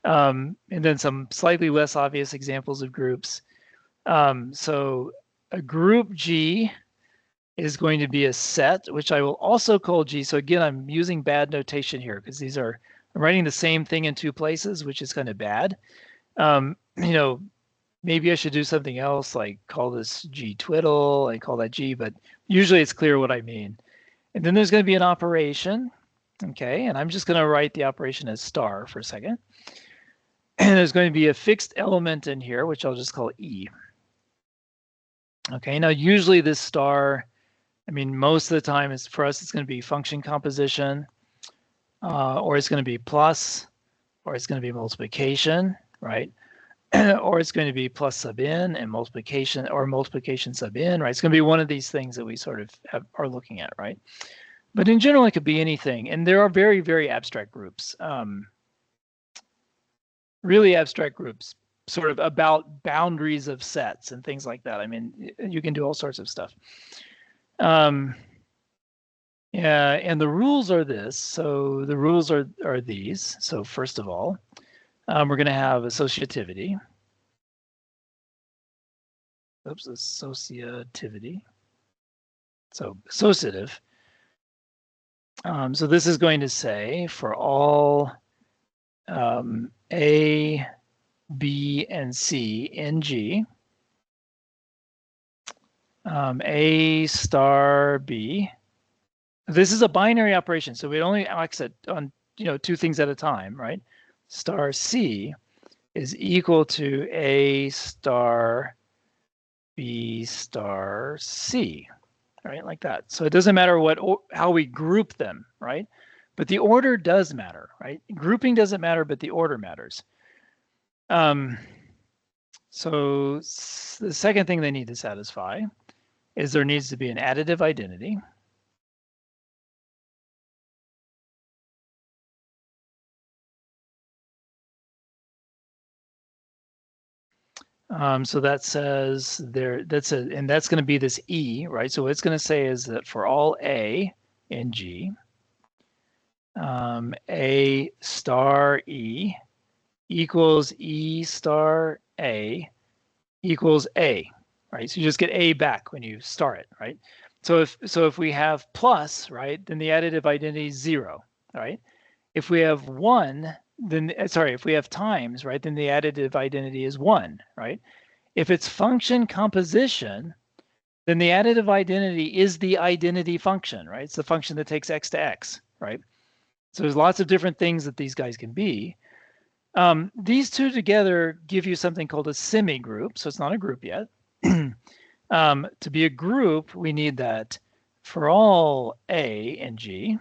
And then some slightly less obvious examples of groups. So a group G is going to be a set, which I will also call G. So again, I'm using bad notation here because I'm writing the same thing in 2 places, which is kind of bad. Maybe I should do something else like call this G twiddle and call that G, but usually it's clear what I mean. And then there's going to be an operation. Okay, and I'm just going to write the operation as star for a second. And there's going to be a fixed element in here, which I'll just call E. Okay, now usually this star, most of the time for us, it's going to be function composition, or it's going to be plus, or it's going to be multiplication, right? Or it's going to be plus sub n and multiplication, or multiplication sub n, right? It's going to be one of these things that we sort of are looking at, right? But in general, it could be anything. And there are very, very abstract groups. Really abstract groups, sort of about boundaries of sets and things like that. You can do all sorts of stuff. Yeah, and the rules are this. So the rules are these. So first of all, we're going to have associativity. Oops, associativity. So associative. So this is going to say for all A, B, and C in G, A star B. This is a binary operation, so we only access on 2 things at a time, right? Star C is equal to A star B star C. right? Like that. So it doesn't matter how we group them, right? But the order does matter, right? Grouping doesn't matter, but the order matters. So the second thing they need to satisfy is there needs to be an additive identity. So that says and that's going to be this E, right? So what it's going to say is that for all A in G, A star E equals E star A equals A, right? So you just get A back when you star it, right? So if we have plus, right, then the additive identity is 0, right? If we have 1, then if we have times, right, then the additive identity is 1, right? If it's function composition, then the additive identity is the identity function, right? It's the function that takes x to x, right? So there's lots of different things that these guys can be. These two together give you something called a semigroup, so it's not a group yet. To be a group, we need that for all A and G,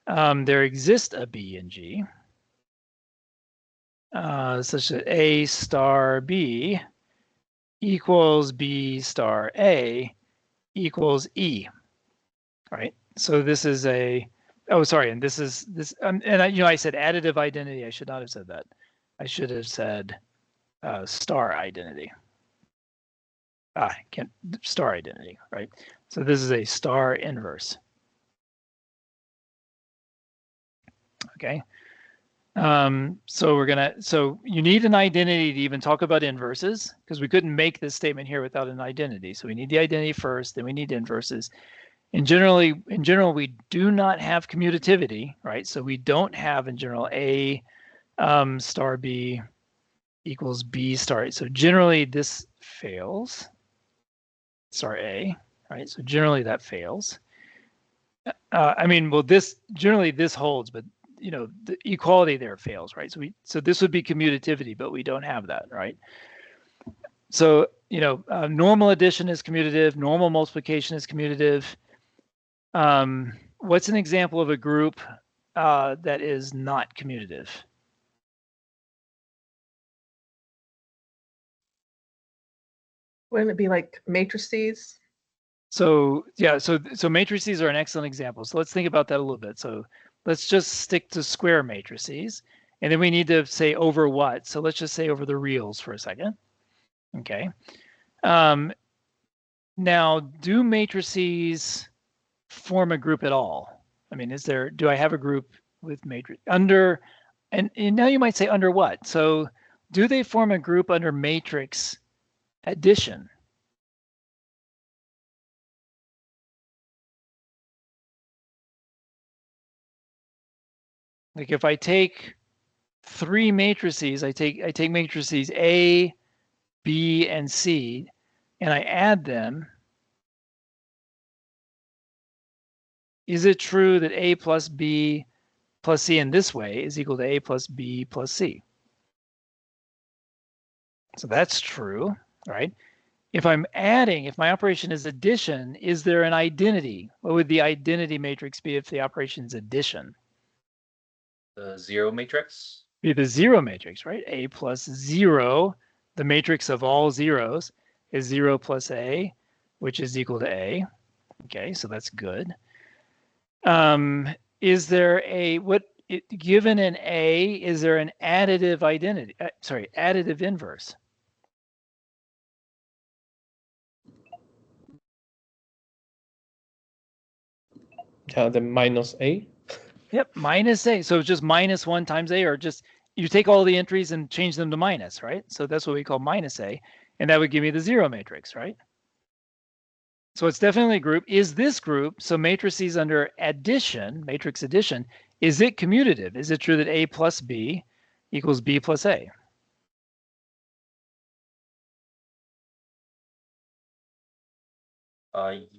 there exists a B and G, such that A star B equals B star A equals E, right? So this is a, oh, sorry, and this is this, and I said additive identity. I should not have said that. I should have said star identity. Star identity, right? So this is a star inverse. Okay. So you need an identity to even talk about inverses, because we couldn't make this statement here without an identity. So we need the identity first, then we need inverses. And in general, we do not have commutativity, right? So we don't have in general A star B equals B star A. So generally this fails. Star A, right? So generally that fails. I mean, well, generally this holds, but the equality there fails, right? So this would be commutativity, but we don't have that, right? So normal addition is commutative, normal multiplication is commutative. What's an example of a group that is not commutative? Wouldn't it be like matrices? So yeah, so matrices are an excellent example. So let's think about that a little bit. So let's just stick to square matrices, and then we need to say over what. So let's just say over the reals for a second. Okay. Now, do matrices form a group at all? I mean, do I have a group with matrix under, and now you might say under what? So do they form a group under matrix addition? Like if I take 3 matrices, I take matrices A, B, and C, and I add them, is it true that A plus B plus C in this way is equal to A plus B plus C? So that's true, right? If my operation is addition, is there an identity? What would the identity matrix be if the operation is addition? The 0 matrix? Be the 0 matrix, right? A plus 0, the matrix of all zeros, is 0 plus A, which is equal to A. Okay, so that's good. Is there given an A, is there an additive identity? Additive inverse? Yeah, the minus A. Yep, minus A. So it's just minus 1 times A, or just you take all the entries and change them to minus, right? So that's what we call minus A, and that would give me the 0 matrix, right? So it's definitely a group. Is this group, so matrices under addition, matrix addition, is it commutative? Is it true that A plus B equals B plus A?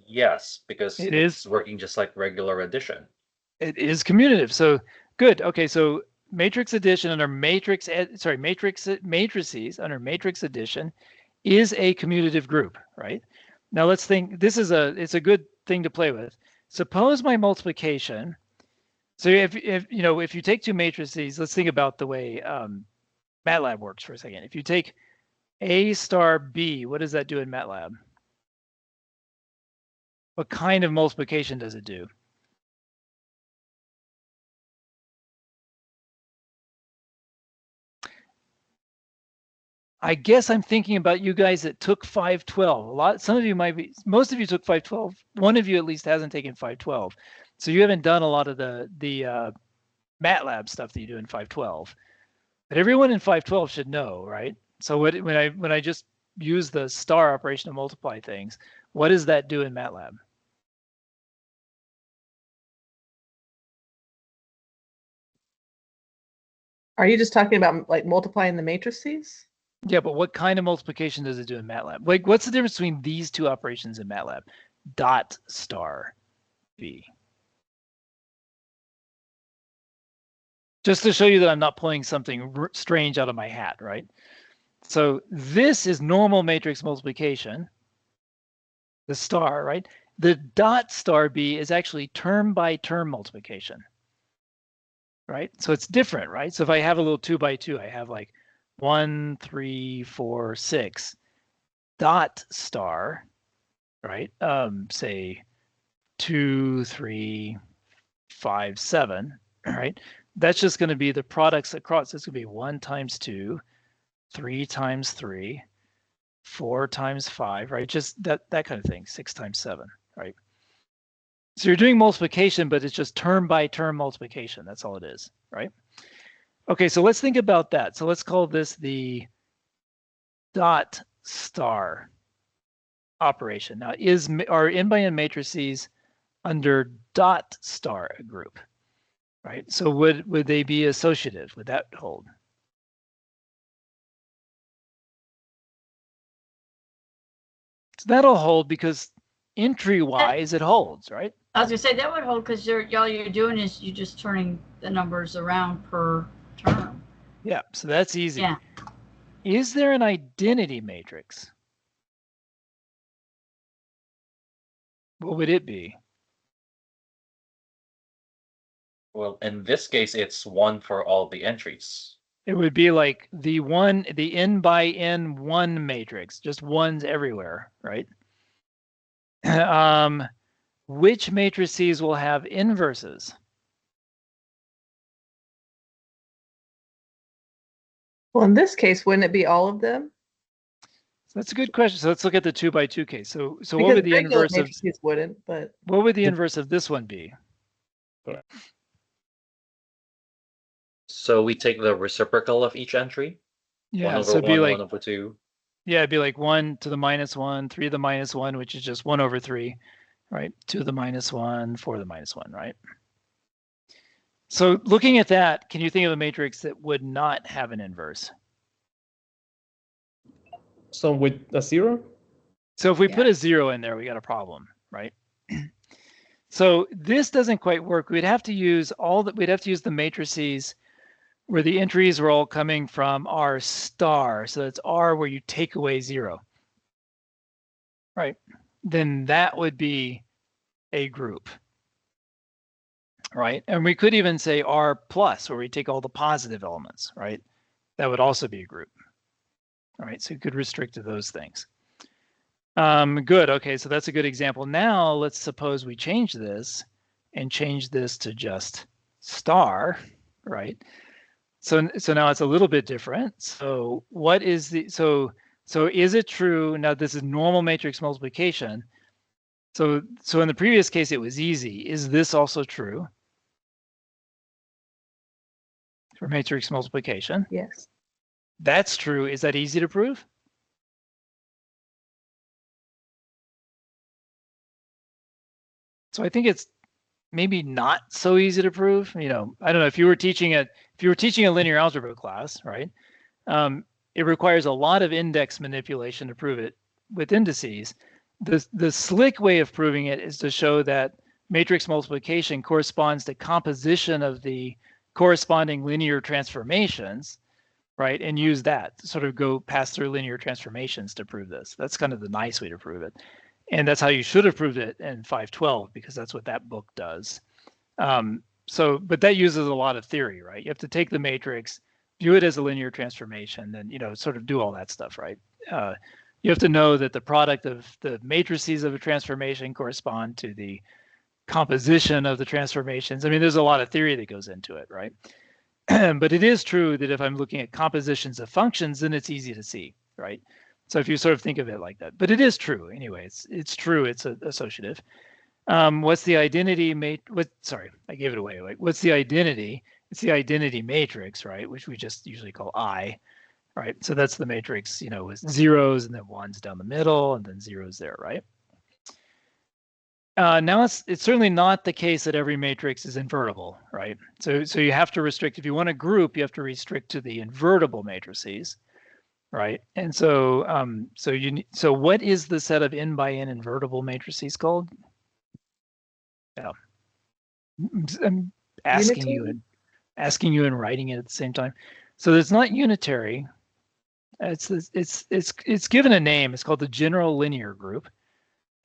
Yes, because it's working just like regular addition. It is commutative. So good. Okay, so matrix addition under matrices under matrix addition is a commutative group, right? Now let's think, it's a good thing to play with. Suppose my multiplication, so if you take two matrices, let's think about the way MATLAB works for a second. If you take A star B, what does that do in MATLAB? What kind of multiplication does it do? I guess I'm thinking about you guys that took 512. Some of you might be, most of you took 512. One of you at least hasn't taken 512. So you haven't done a lot of the MATLAB stuff that you do in 512. But everyone in 512 should know, right? So when I just use the star operation to multiply things, what does that do in MATLAB? Are you just talking about like multiplying the matrices? Yeah, but what kind of multiplication does it do in MATLAB? Like, what's the difference between these two operations in MATLAB? Dot star B. Just to show you that I'm not pulling something strange out of my hat, right? So this is normal matrix multiplication, the star, right? The dot star B is actually term by term multiplication, right? So it's different, right? So if I have a little 2 by 2, I have like 1, 3, 4, 6 dot star, right? Say 2, 3, 5, 7, right? That's just going to be the products across. It's going to be 1 times 2, 3 times 3, 4 times 5, right? Just that kind of thing. 6 times 7, right? So you're doing multiplication, but it's just term by term multiplication. That's all it is, right? Okay, so let's think about that. So let's call this the dot star operation. Now, are n by n matrices under dot star a group, right? So would they be associative? Would that hold? So that'll hold because entry-wise it holds, right? I was gonna say that would hold because all you're doing is you're just turning the numbers around per term. Yeah, so that's easy. Yeah. Is there an identity matrix? What would it be? Well, in this case, it's 1 for all the entries. It would be like the n by n 1 matrix, just ones everywhere, right? Which matrices will have inverses? Well, in this case, wouldn't it be all of them? That's a good question. So let's look at the 2 by 2 case. So Because what would the regular inverse of matrices wouldn't, but what would the inverse of this one be? So we take the reciprocal of each entry. Yeah, 1 over so it'd be 1, like 1 over 2. Yeah, it'd be like 1 to the minus 1, 3 to the minus 1, which is just 1 over 3, right? 2 to the minus 1, 4 to the minus 1, right? So looking at that, can you think of a matrix that would not have an inverse? So with a 0? So if we put a 0 in there, we got a problem, right? So this doesn't quite work. We'd have to use the matrices where the entries were all coming from R star. So that's R where you take away 0, right? Then that would be a group, right? And we could even say R plus, where we take all the positive elements, right? That would also be a group. All right, so you could restrict to those things. Good, okay, so that's a good example. Now let's suppose we change this and change this to just star, right? So now it's a little bit different. So what is so is it true? Now this is normal matrix multiplication. So in the previous case, it was easy. Is this also true for matrix multiplication? Yes. That's true. Is that easy to prove? So I think it's maybe not so easy to prove. I don't know if you were teaching a linear algebra class, right? It requires a lot of index manipulation to prove it with indices. The slick way of proving it is to show that matrix multiplication corresponds to composition of the corresponding linear transformations, right? And use that to sort of go pass through linear transformations to prove this. That's kind of the nice way to prove it. And that's how you should have proved it in 512, because that's what that book does. But that uses a lot of theory, right? You have to take the matrix, view it as a linear transformation, then, sort of do all that stuff, right? You have to know that the product of the matrices of a transformation correspond to the composition of the transformations. I mean, there's a lot of theory that goes into it, right? But it is true that if I'm looking at compositions of functions, then it's easy to see, right? So if you sort of think of it like that, but it is true anyway. It's true. It's associative. What's the identity? Sorry, I gave it away. Like, what's the identity? It's the identity matrix, right? Which we just usually call I, right? So that's the matrix, with zeros and then ones down the middle and then zeros there, right? Now it's certainly not the case that every matrix is invertible, right? So you have to restrict. If you want a group, you have to restrict to the invertible matrices, right? And so so what is the set of n by n invertible matrices called? Yeah, I'm asking you and writing it at the same time. So it's not unitary. It's given a name. It's called the general linear group.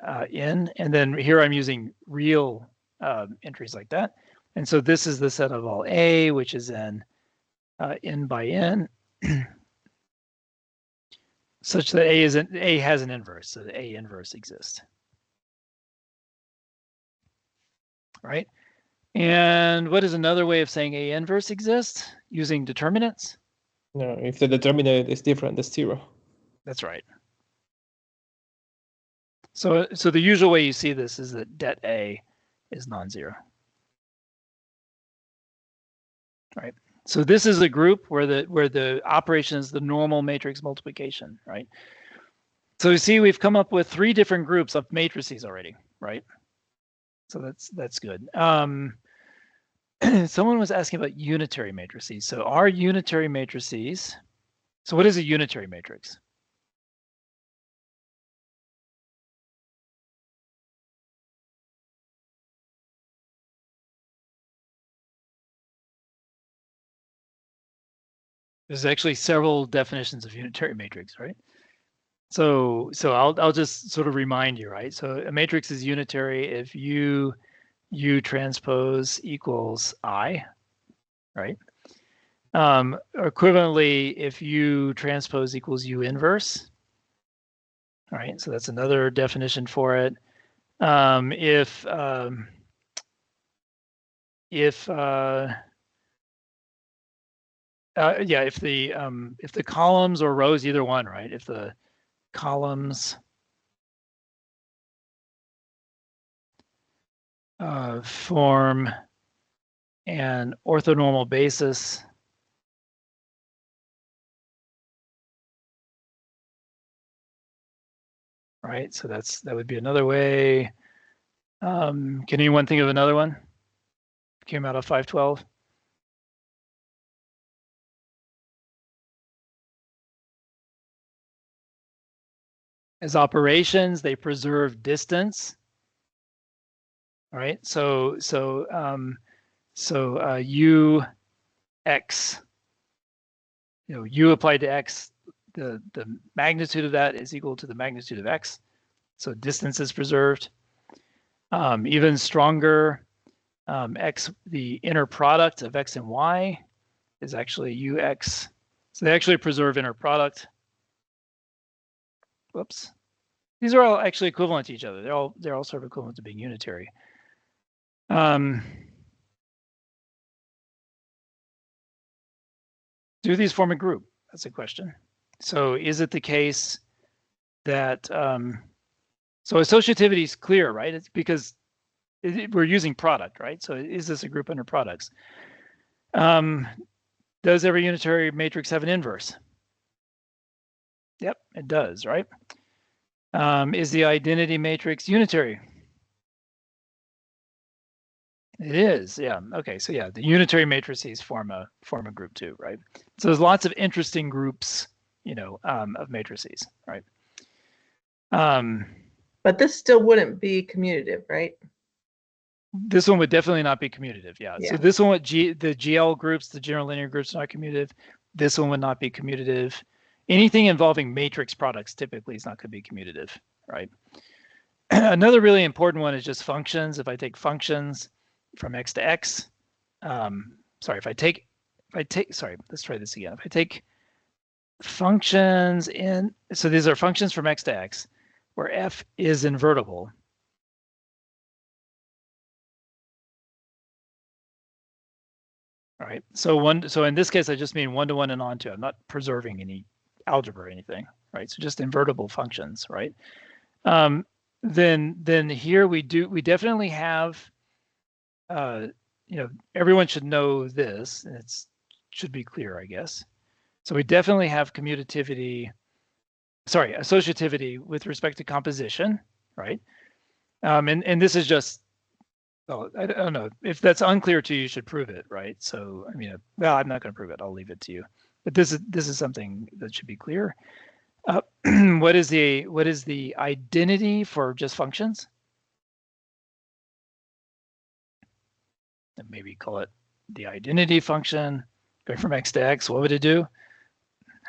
And then here I'm using real entries like that. And so this is the set of all A, which is n by n, such that A has an inverse, so the A inverse exists. Right? And what is another way of saying A inverse exists? Using determinants? No, if the determinant is different, that's 0. That's right. So the usual way you see this is that det A is non-zero. Right. So this is a group where the operation is the normal matrix multiplication, right? So you see we've come up with 3 different groups of matrices already, right? So that's good. Someone was asking about unitary matrices. So our unitary matrices, so what is a unitary matrix? There's actually several definitions of unitary matrix, right? So I'll just sort of remind you, right? So a matrix is unitary if U transpose equals I, right? Equivalently, if U transpose equals U inverse, all right? So that's another definition for it. If the columns or rows, either one, right? If the columns form an orthonormal basis, right? So that would be another way. Can anyone think of another one? Came out of 512. As operations, they preserve distance. All right. So U x, U applied to x, the magnitude of that is equal to the magnitude of x. So distance is preserved. Even stronger, x, the inner product of x and y is actually ux. So they actually preserve inner product. Whoops. These are all actually equivalent to each other. They're all sort of equivalent to being unitary. Do these form a group? That's a question. So is it the case that so associativity is clear, right? It's because we're using product, right? So is this a group under products? Does every unitary matrix have an inverse? Yep, it does, right? Is the identity matrix unitary? It is, yeah. Okay, so yeah, the unitary matrices form a group too, right? So there's lots of interesting groups, of matrices, right? But this still wouldn't be commutative, right? This one would definitely not be commutative, yeah. So this one with the GL groups, the general linear groups, not commutative. This one would not be commutative. Anything involving matrix products typically is not going to be commutative, right? Another really important one is just functions. If I take functions from x to x, sorry, let's try this again. If I take functions so these are functions from x to x, where f is invertible. All right, so in this case, I just mean 1-to-1 and onto. I'm not preserving any algebra or anything, right? So just invertible functions, right? Then here we definitely have, everyone should know this, and it should be clear, I guess. So we definitely have associativity with respect to composition, right? And this is just, I don't know, if that's unclear to you, you should prove it, right? So, I mean, well, I'm not going to prove it. I'll leave it to you. But this is something that should be clear. What is the identity for just functions? And maybe call it the identity function going from x to x. What would it do?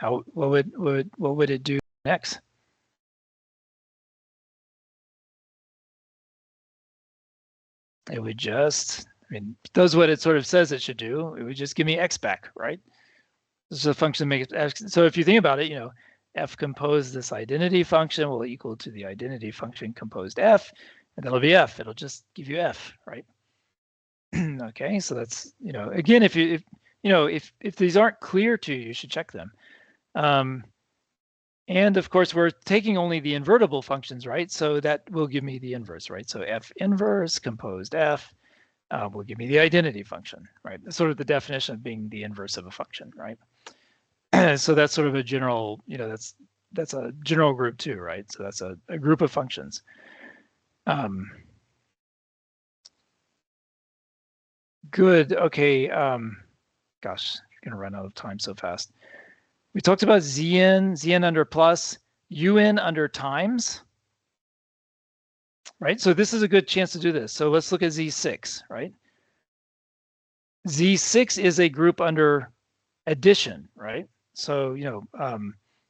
What would it do next? It would just, does what it sort of says it should do. It would just give me x back, right? This is a function that makes x. So if you think about it, f composed this identity function will equal to the identity function composed f, and that'll be f. It'll just give you f, right? Okay, so that's, again, if these aren't clear to you, you should check them. And of course, we're taking only the invertible functions, right? So that will give me the inverse, right? So f inverse composed f will give me the identity function, right? That's sort of the definition of being the inverse of a function, right? So that's sort of a general, that's a general group too, right? So that's a group of functions. Good. Okay. Gosh, you're gonna run out of time so fast. We talked about Zn under plus, Un under times, right? So this is a good chance to do this. So let's look at Z6, right? Z6 is a group under addition, right? So,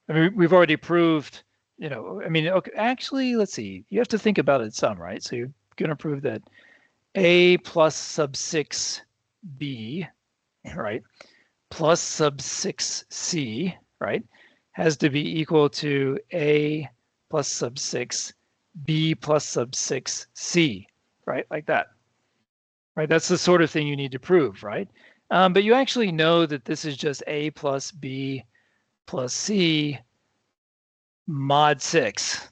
we've already proved, okay, actually, let's see, you have to think about it some, right? So you're gonna prove that A plus sub 6B, right, plus sub 6C, right, has to be equal to A plus sub 6, B plus sub 6C, right, like that, right? That's the sort of thing you need to prove, right? But you actually know that this is just A plus B plus C mod 6,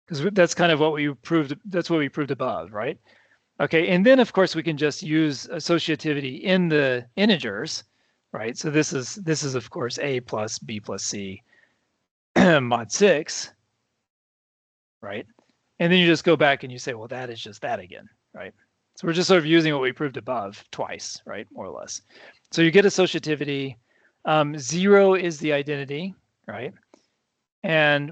because that's kind of what we proved. That's what we proved above, right? Okay, and then of course we can just use associativity in the integers, right? So this is of course A plus B plus C mod 6, right? And then you just go back and you say, well, that is just that again, right? So we're just sort of using what we proved above twice, right? More or less. So you get associativity. 0 is the identity, right? And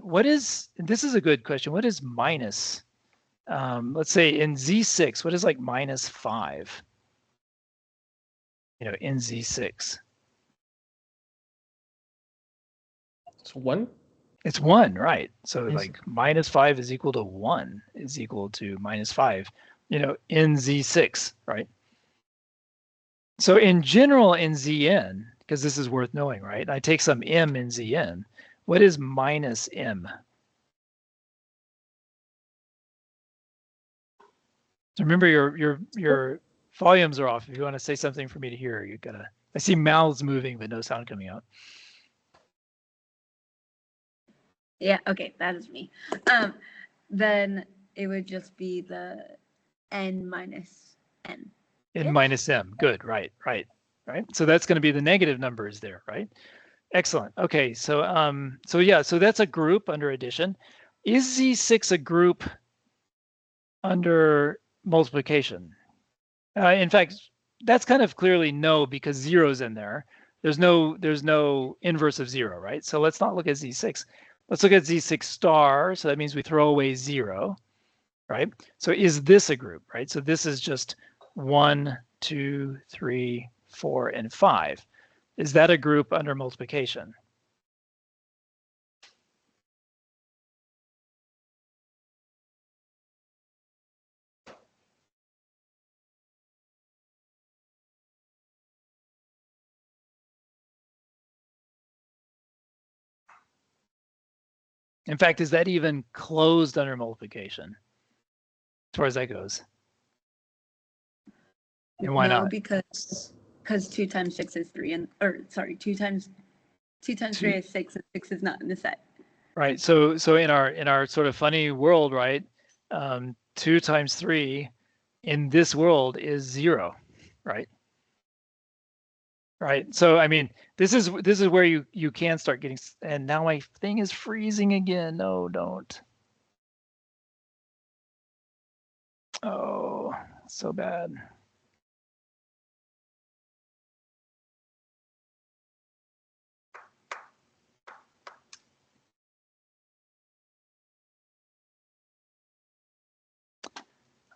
this is a good question. What is minus? Let's say in Z6, what is like minus 5? In Z6. It's 1? It's 1, right? So like minus 5 is equal to 1 is equal to minus 5, in Z6, right? So in general in Zn, because this is worth knowing, right? I take some m in Zn. What is minus m? So remember your volumes are off. If you want to say something for me to hear, you gotta. I see mouths moving, but no sound coming out. Yeah, okay, that is me. Then it would just be the n minus n. N minus m. Good, right. So that's going to be the negative numbers there, right? Excellent. Okay, so so that's a group under addition. Is Z6 a group under multiplication? In fact, that's kind of clearly no, because zero's in there. There's no inverse of 0, right? So let's not look at Z6. Let's look at Z6 star. So that means we throw away 0, right? So is this a group, right? So this is just 1, 2, 3, 4, and 5. Is that a group under multiplication? In fact, is that even closed under multiplication as far as that goes? And why no, not? because 2 times 6 is 3, and or sorry, 2 times 3 is 6, and 6 is not in the set. Right. So in our sort of funny world, right? 2 times 3 in this world is 0, right? Right. So I mean, this is where you can start getting. And now my thing is freezing again. No, don't. Oh, so bad.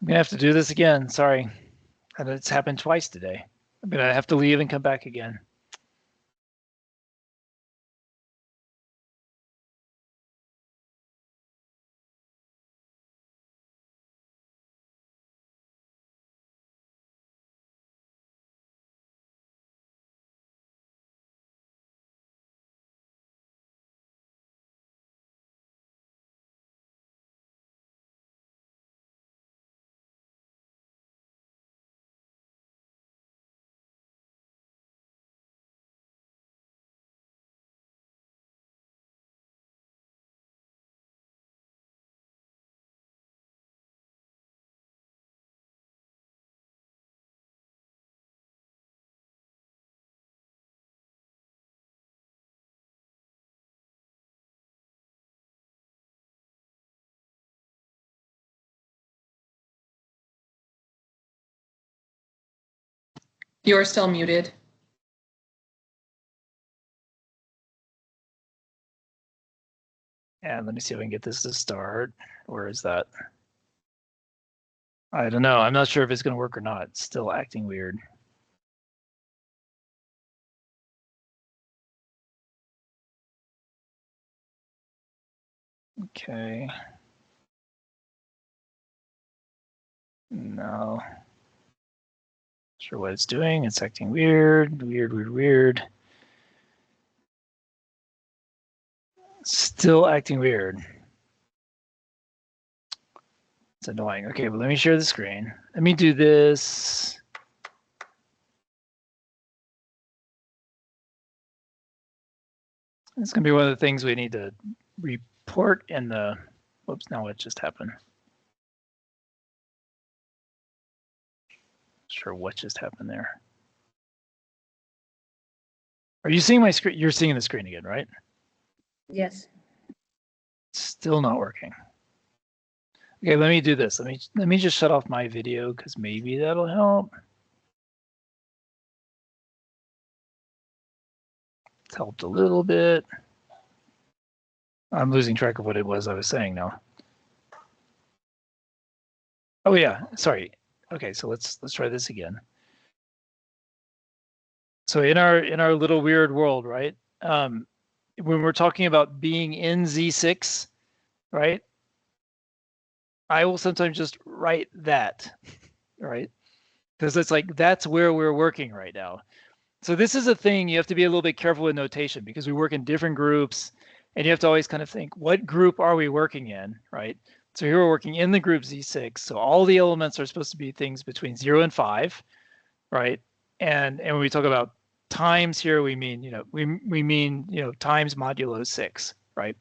I'm gonna have to do this again. Sorry, and it's happened twice today. I'm gonna have to leave and come back again. You're still muted. And let me see if I can get this to start. Where is that? I don't know. I'm not sure if it's going to work or not. It's still acting weird. Okay. No. Sure what it's doing. It's acting weird. Weird. Still acting weird. It's annoying. Okay, but let me share the screen. Let me do this. It's going to be one of the things we need to report in the, whoops, now what just happened? Sure, what just happened there? Are you seeing my screen? You're seeing the screen again, right? Yes. Still not working. Okay, let me do this. Let me just shut off my video because maybe that'll help. It's helped a little bit. I'm losing track of what it was I was saying now. Oh yeah, sorry. Okay, so let's try this again. So in our little weird world, right? When we're talking about being in Z6, right? I will sometimes just write that, right? Because it's like that's where we're working right now. So this is a thing you have to be a little bit careful with notation because we work in different groups, and you have to always kind of think, what group are we working in, right? So here we're working in the group Z6. So all the elements are supposed to be things between 0 and 5, right? And when we talk about times here, we mean, we mean, times modulo 6, right?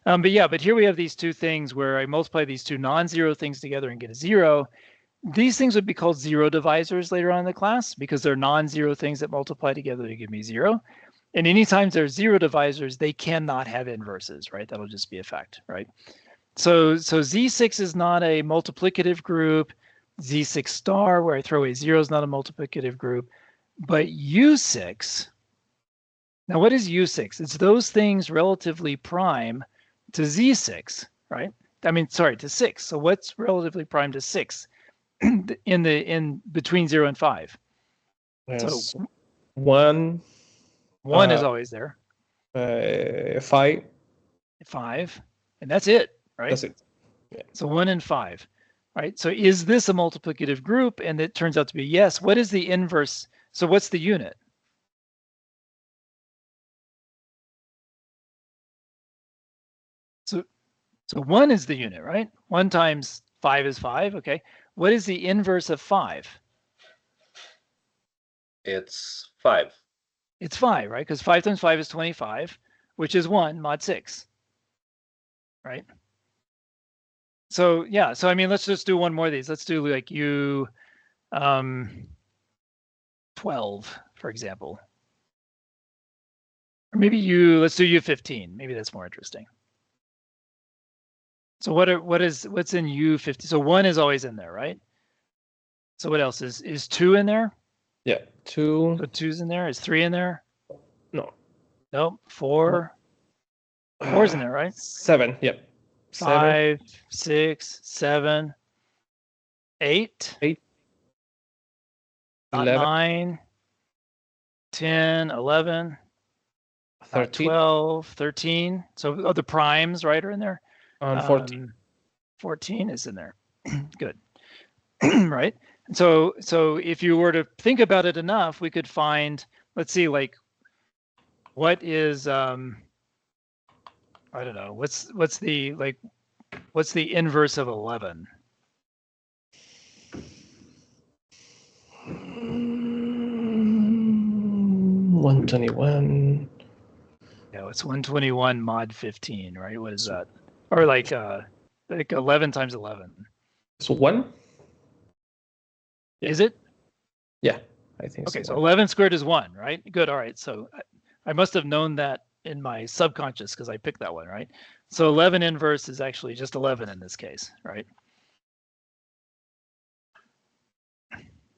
But here we have these two things where I multiply these two non-zero things together and get a 0. These things would be called zero divisors later on in the class because they're non-zero things that multiply together to give me 0. And anytime there's zero divisors, they cannot have inverses, right? That'll just be a fact, right? So Z6 is not a multiplicative group. Z6 star, where I throw away 0, is not a multiplicative group. But U6, now what is U6? It's those things relatively prime to Z6, right? I mean, sorry, to 6. So what's relatively prime to 6 in between 0 and 5? Yes. So 1. 1 is always there. 5. 5, and that's it, right? That's it. Yeah. So 1 and 5, right? So is this a multiplicative group? And it turns out to be yes. What is the inverse? So what's the unit? So So 1 is the unit, right? 1 times 5 is 5, okay. What is the inverse of 5? It's 5. It's 5, right? Because 5 times 5 is 25, which is 1 mod 6, right? So yeah, so I mean, let's just do one more of these. Let's do like U 12, for example. Or maybe let's do U15. Maybe that's more interesting. So what's in U15? So 1 is always in there, right? So what else is 2 in there? Yeah, 2. So 2's in there. Is 3 in there? No. Nope. 4. 4's in there, right? 7. Yep. 5, 6, 7, 8. 8. 11. 9, 10, 11, 13. 12, 13. So the primes, right, are in there. 14. 14 is in there. Good. Right. And so if you were to think about it enough, we could find, let's see, like, what is I don't know, what's the inverse of 11? 121. Yeah, it's 121 mod 15, right? What is that? Or like 11 times 11. So 1? Is it? Yeah, I think Okay, so. so 11 squared is 1, right? Good. All right. So I must have known that in my subconscious because I picked that one, right? So 11 inverse is actually just 11 in this case, right?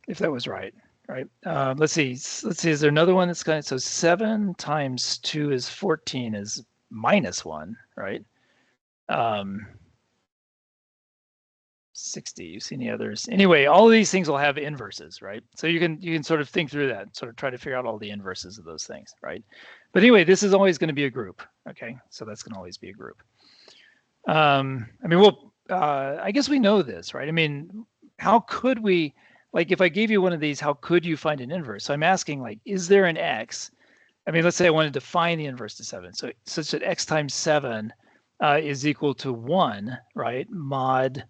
If that was right, right? Let's see. Is there another one that's kind of, so 7 times 2 is 14 is minus 1, right? 60. You see any others? Anyway, all of these things will have inverses, right? So you can sort of think through that, sort of try to figure out all the inverses of those things, right? But anyway, this is always going to be a group, okay? So that's going to always be a group. I mean, I guess we know this, right? I mean, how could we, like, if I gave you one of these, how could you find an inverse? So I'm asking, like, is there an x? I mean, let's say I wanted to find the inverse to 7, so such that x times 7 is equal to 1, right? Mod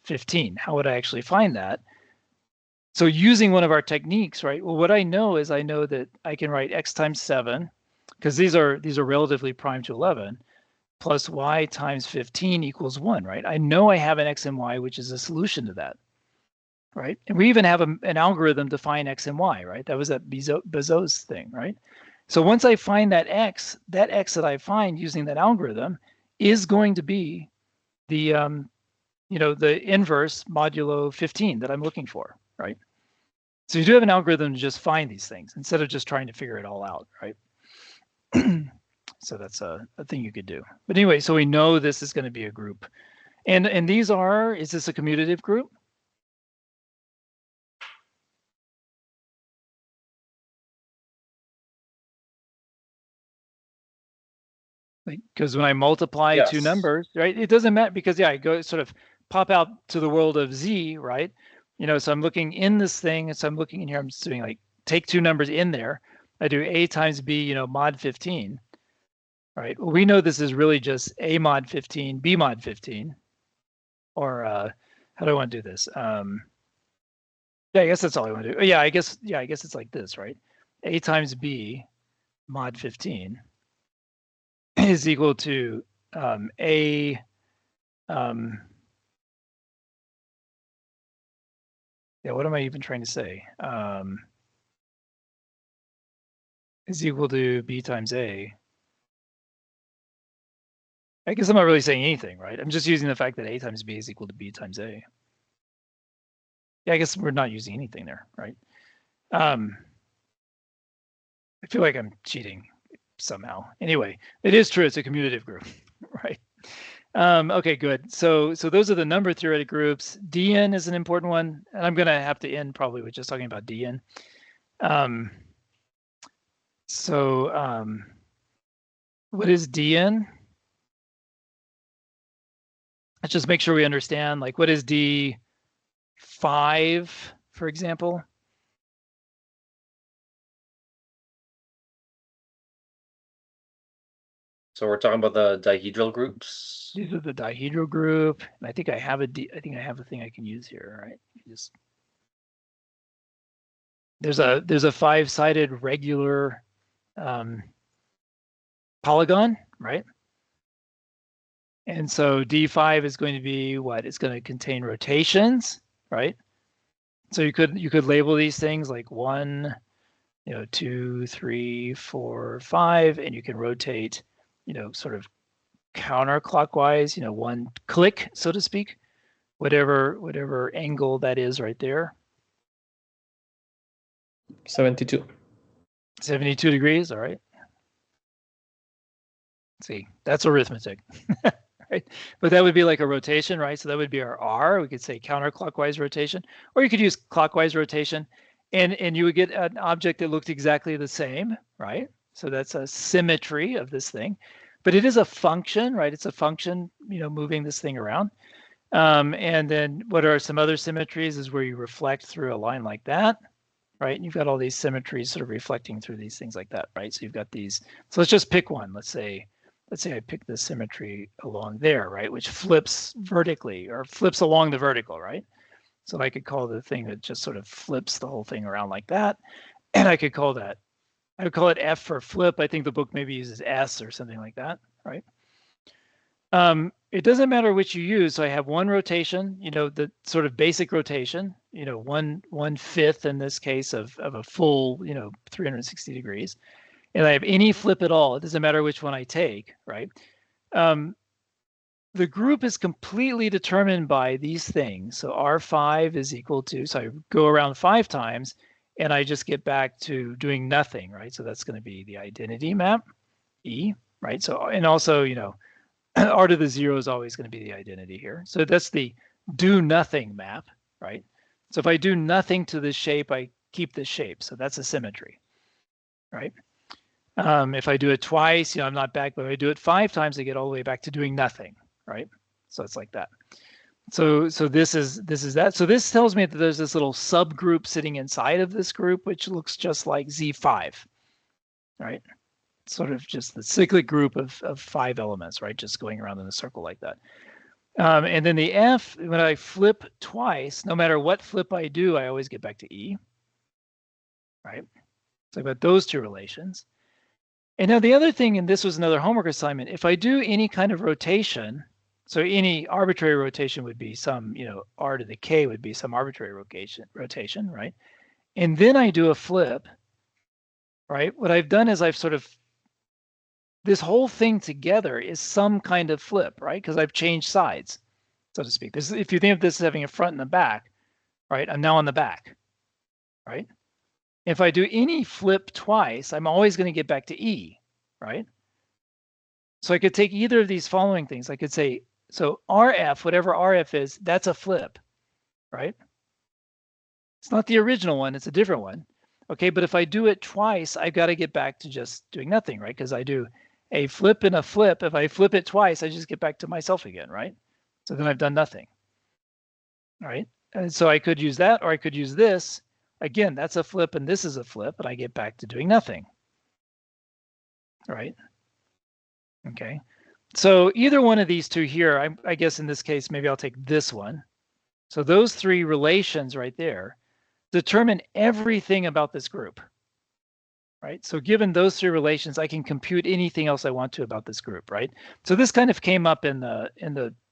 15. How would I actually find that? So using one of our techniques, right? Well, what I know is I know that I can write x times 7, because these are relatively prime to 11, plus y times 15 equals 1, right? I know I have an x and y, which is a solution to that, right? And we even have an algorithm to find x and y, right? That was that Bezos thing, right? So once I find that x that I find using that algorithm is going to be the the inverse modulo 15 that I'm looking for, right? So you do have an algorithm to just find these things instead of just trying to figure it all out, right? So that's a thing you could do. But anyway, so we know this is going to be a group. And these are, is this a commutative group? Because when I multiply two Yes. numbers, right, it doesn't matter because, yeah, I go sort of pop out to the world of Z, right? So I'm looking in this thing, and so I'm looking in here, I'm just doing like, take two numbers in there. I do A times B, mod 15, right? Well, we know this is really just A mod 15, B mod 15, or how do I want to do this? Yeah, I guess that's all I want to do. Yeah, I guess it's like this, right? A times B mod 15 is equal to A yeah, what am I even trying to say? Is equal to B times A. I guess I'm not really saying anything, right? I'm just using the fact that A times B is equal to B times A. Yeah, I guess we're not using anything there, right? I feel like I'm cheating somehow. Anyway, it is true. It's a commutative group, right? Okay, good. So those are the number theoretic groups. Dn is an important one, and I'm going to have to end probably with just talking about Dn. What is Dn? Let's just make sure we understand, like, what is D5, for example? So we're talking about the dihedral groups. These are the dihedral group, and I think I have a thing I can use here, right? Just there's a five-sided regular polygon, right? And so D5 is going to be what? It's going to contain rotations, right? So you could label these things like 1, 2, 3, 4, 5, and you can rotate, sort of counterclockwise, 1 click, so to speak, whatever angle that is right there. 72. 72 degrees, all right. Let's see, that's arithmetic, right? But that would be like a rotation, right? So that would be our R. We could say counterclockwise rotation, or you could use clockwise rotation, and you would get an object that looked exactly the same, right? So that's a symmetry of this thing, but it is a function, right? It's a function, moving this thing around. And then what are some other symmetries is where you reflect through a line like that, right? And you've got all these symmetries sort of reflecting through these things like that, right? So you've got these. So let's just pick one. Let's say I pick the symmetry along there, right? Which flips vertically or flips along the vertical, right? So I could call the thing that just sort of flips the whole thing around like that. And I would call it F for flip. I think the book maybe uses S or something like that, right? It doesn't matter which you use. So I have one rotation, the sort of basic rotation, 1/5 in this case of a full, 360 degrees. And I have any flip at all. It doesn't matter which one I take, right? The group is completely determined by these things. So R5 is equal to, so I go around 5 times and I just get back to doing nothing, right? So that's going to be the identity map, E, right? So, and also, R to the 0 is always going to be the identity here. So that's the do nothing map, right? So if I do nothing to this shape, I keep this shape. So that's a symmetry, right? If I do it twice, I'm not back, but if I do it 5 times, I get all the way back to doing nothing, right? So it's like that. So this is that. So this tells me that there's this little subgroup sitting inside of this group, which looks just like Z5, right? Sort of just the cyclic group of 5 elements, right? Just going around in a circle like that. And then the F, when I flip twice, no matter what flip I do, I always get back to E, right? So I've got those two relations. And now the other thing, and this was another homework assignment, if I do any kind of rotation, so any arbitrary rotation would be some, R to the K would be some arbitrary rotation, right? And then I do a flip, right? What I've done is I've sort of, this whole thing together is some kind of flip, right? Because I've changed sides, so to speak. This is, if you think of this as having a front and a back, right? I'm now on the back, right? If I do any flip twice, I'm always going to get back to E, right? So I could take either of these following things. I could say, so RF, whatever RF is, that's a flip, right? It's not the original one, it's a different one. Okay, but if I do it twice, I've got to get back to just doing nothing, right? Because I do a flip and a flip. If I flip it twice, I just get back to myself again, right? So then I've done nothing, right? And so I could use that, or I could use this. Again, that's a flip and this is a flip, and I get back to doing nothing, right? Okay, so either one of these two here, I guess in this case, maybe I'll take this one. So those 3 relations right there determine everything about this group, right? So given those 3 relations, I can compute anything else I want to about this group, right? So this kind of came up in the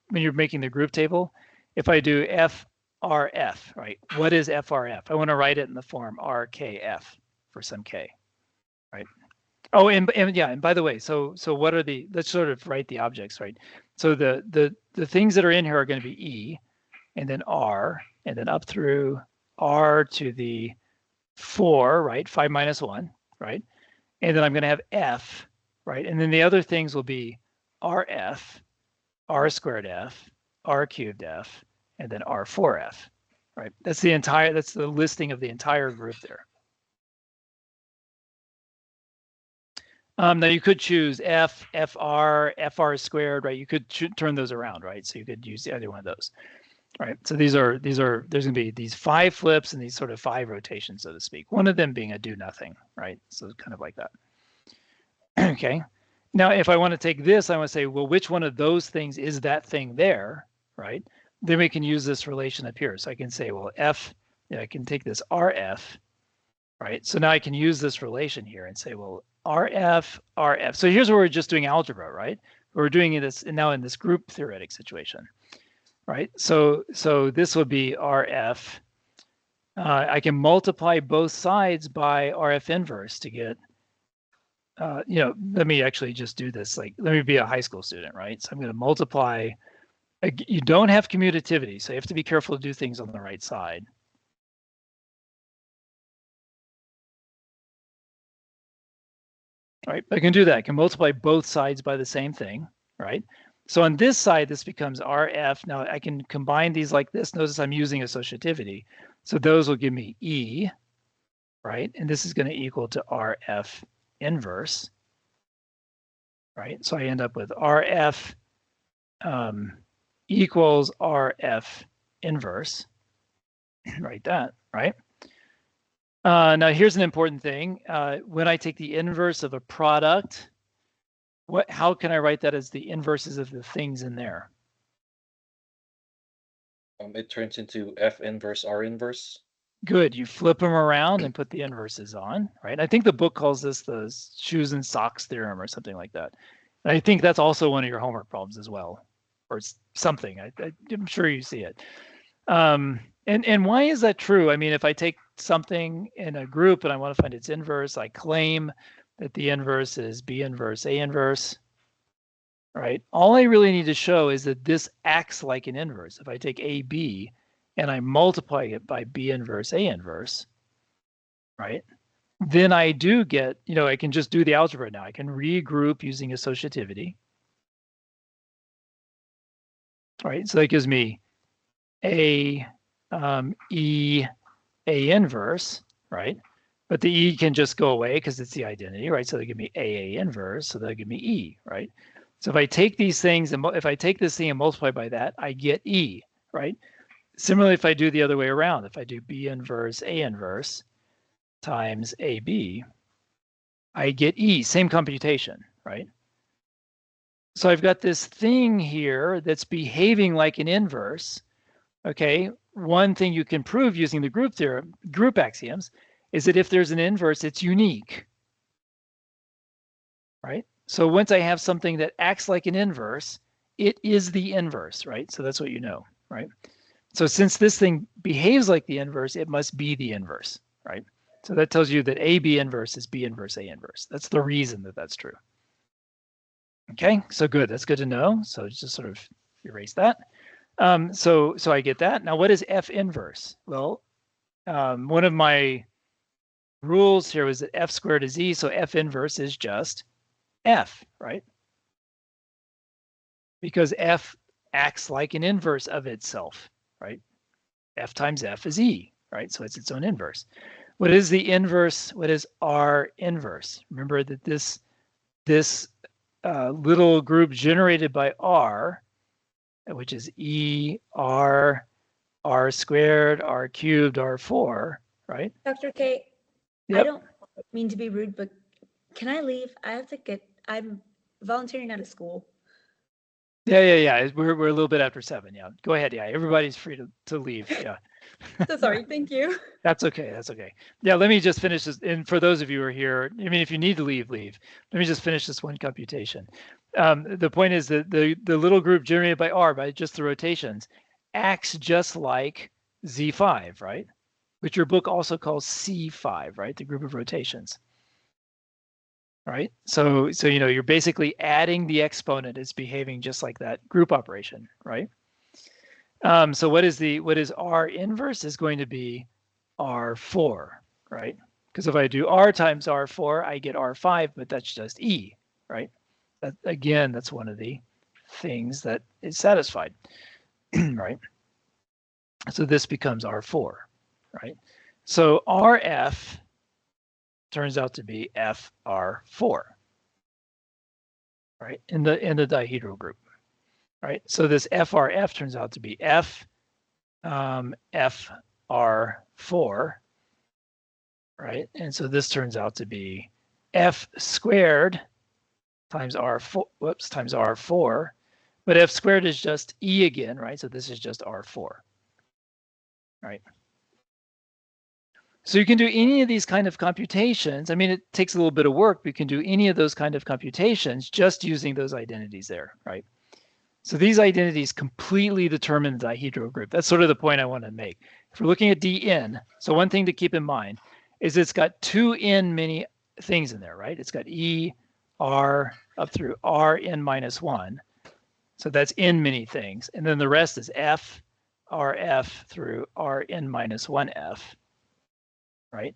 when you're making the group table. If I do FRF, right? What is FRF? I want to write it in the form RKF for some K, right? Oh, and yeah, and by the way, so what are the, let's sort of write the objects, right? So the things that are in here are going to be E, and then R, and then up through R to the 4, right? 5 minus 1, right? And then I'm going to have F, right? And then the other things will be RF, R squared F, R cubed F, and then R4F, right? That's the listing of the entire group there. Now you could choose F, FR, FR squared, right? You could turn those around, right? So you could use either one of those, right? So there's going to be these 5 flips and these sort of 5 rotations, so to speak. One of them being a do nothing, right? So kind of like that. Okay. Now, if I want to take this, I want to say, well, which one of those things is that thing there, right? Then we can use this relation up here. So I can say, well, F, I can take this RF, right? So now I can use this relation here and say, well, RF. So here's where we're just doing algebra, right? We're doing this now in this group theoretic situation, right? So this would be RF. I can multiply both sides by RF inverse to get, let me actually just do this. Like, let me be a high school student, right? So I'm going to multiply. You don't have commutativity, so you have to be careful to do things on the right side. All right, I can do that. I can multiply both sides by the same thing, right? So on this side, this becomes RF. Now I can combine these like this. Notice I'm using associativity. So those will give me E, right? And this is going to equal to RF inverse, right? So I end up with RF equals RF inverse. Write that, right? Now here's an important thing. When I take the inverse of a product, how can I write that as the inverses of the things in there? It turns into F inverse R inverse. Good. You flip them around and put the inverses on, right? I think the book calls this the shoes and socks theorem or something like that. And I think that's also one of your homework problems as well, or something. I'm sure you see it. And why is that true? I mean, if I take something in a group and I want to find its inverse, I claim that the inverse is B inverse A inverse, right? All I really need to show is that this acts like an inverse. If I take AB and I multiply it by B inverse A inverse, right? Then I do get, I can just do the algebra now. I can regroup using associativity. All right, so that gives me A, E, A inverse, right? But the E can just go away because it's the identity, right? So they give me A inverse, so they'll give me E, right? So if I take these things and if I take this thing and multiply by that, I get E, right? Similarly, if I do the other way around, if I do B inverse A inverse times AB, I get E, same computation, right? So I've got this thing here that's behaving like an inverse. Okay, one thing you can prove using the group theorem, group axioms, is that if there's an inverse, it's unique, right? So once I have something that acts like an inverse, it is the inverse, right? So that's what you know, right? So since this thing behaves like the inverse, it must be the inverse, right? So that tells you that AB inverse is B inverse A inverse. That's the reason that that's true. Okay, so good. That's good to know. So just sort of erase that. So I get that. Now, what is F inverse? Well, one of my rules here was that F squared is E, so F inverse is just F, right? Because F acts like an inverse of itself, right? F times F is E, right? So it's its own inverse. What is the inverse? What is R inverse? Remember that this little group generated by R, which is E, R, R squared, R cubed, R4, right? Dr. K, Yep. I don't mean to be rude, but can I leave? I'm volunteering at a school. Yeah. We're a little bit after 7. Yeah, go ahead. Yeah, everybody's free to leave. Yeah. So sorry. Thank you. That's okay. Yeah, let me just finish this. And for those of you who are here, I mean, if you need to leave. Let me just finish this one computation. The point is that the little group generated by R, by just the rotations, acts just like Z5, right? Which your book also calls C5, right? The group of rotations. All right. So you're basically adding the exponent. It's behaving just like that group operation, right? So what is R inverse is going to be R4, right? Because if I do R times R4, I get R5, but that's just E, right? Again, that's one of the things that is satisfied, right? So this becomes R4, right? So RF turns out to be FR4, right? In the dihedral group, right? So this FRF turns out to be FR4, right? And so this turns out to be F squared times R4, whoops, times R4. But F squared is just E again, right? So this is just R4, right? So you can do any of these kind of computations. I mean, it takes a little bit of work, but you can do any of those kind of computations just using those identities there, right? So these identities completely determine the dihedral group. That's sort of the point I want to make. If we're looking at Dn, so one thing to keep in mind is it's got 2n many things in there, right? It's got E, R, up through Rn minus 1. So that's n many things. And then the rest is F, Rf through Rn minus 1f, right?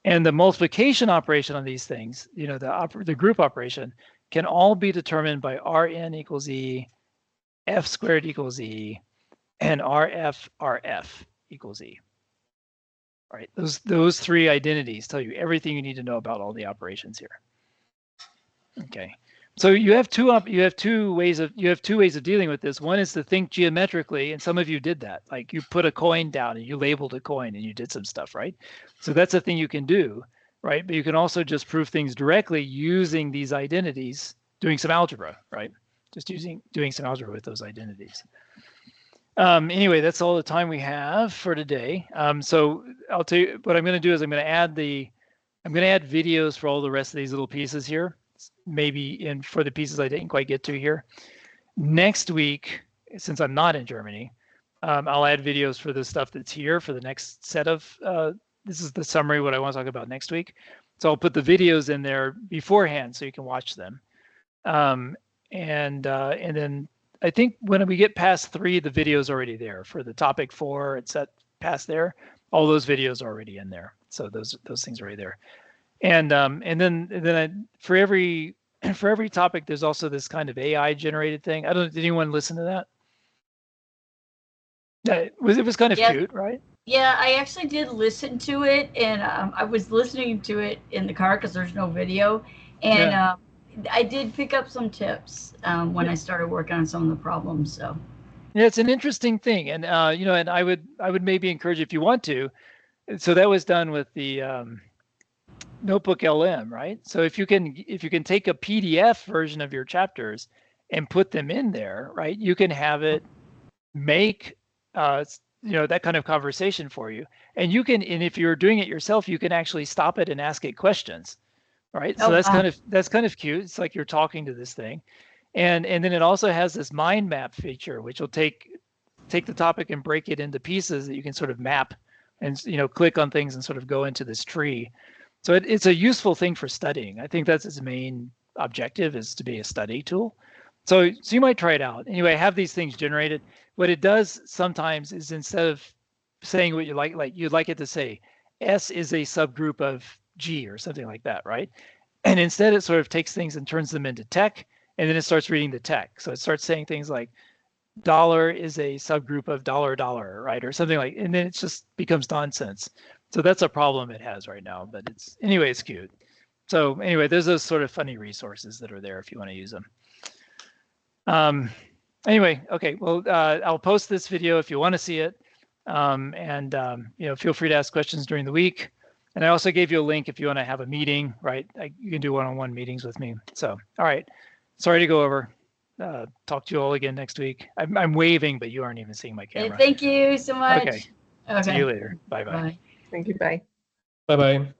And the multiplication operation on these things, you know, the group operation can all be determined by Rn equals E, F squared equals E, and Rf equals E. All right, those three identities tell you everything you need to know about all the operations here. Okay, so you have two ways of dealing with this. One is to think geometrically, and some of you did that. Like you put a coin down and you labeled a coin and you did some stuff, right? So that's a thing you can do, right? But you can also just prove things directly using these identities, doing some algebra, right? Just doing some algebra with those identities. Anyway, that's all the time we have for today. So I'll tell you what I'm going to do is I'm going to add videos for all the rest of these little pieces here, maybe for the pieces I didn't quite get to here. Next week, since I'm not in Germany, I'll add videos for the stuff that's here for the next set of, this is the summary, what I want to talk about next week. So I'll put the videos in there beforehand so you can watch them. And then I think when we get past 3, the video's already there. For the topic 4, it's set past there. All those videos are already in there. So those things are already there. And then for every topic, there's also this kind of AI generated thing. Did anyone listen to that? It was kind of cute, right? Yeah, I actually did listen to it, and I was listening to it in the car because there's no video, and I did pick up some tips when I started working on some of the problems. So yeah, it's an interesting thing, and you know, and I would maybe encourage if you want to. So that was done with the Notebook LM, right? So if you can take a PDF version of your chapters and put them in there, right? You can have it make you know, that kind of conversation for you, and if you're doing it yourself, you can actually stop it and ask it questions. Right, so that's kind of cute. It's like you're talking to this thing, and then it also has this mind map feature, which will take the topic and break it into pieces that you can sort of map, and you know, click on things and sort of go into this tree. So it's a useful thing for studying. I think that's its main objective, is to be a study tool. So you might try it out. Anyway, have these things generated. What it does sometimes is, instead of saying what you like you'd like it to say, S is a subgroup of G or something like that, right? And instead it sort of takes things and turns them into tech, and then it starts reading the tech. So it starts saying things like dollar is a subgroup of dollar, right? Or something like, and then it just becomes nonsense. So that's a problem it has right now, but it's cute. So anyway, there's those sort of funny resources that are there if you want to use them. Anyway, okay, well, I'll post this video if you want to see it. And you know, feel free to ask questions during the week. And I also gave you a link if you want to have a meeting, right? You can do one-on-one meetings with me. So, all right, sorry to go over. Talk to you all again next week. I'm waving, but you aren't even seeing my camera. Thank you so much. Okay. See you later. Bye-bye. Thank you. Bye. Bye-bye.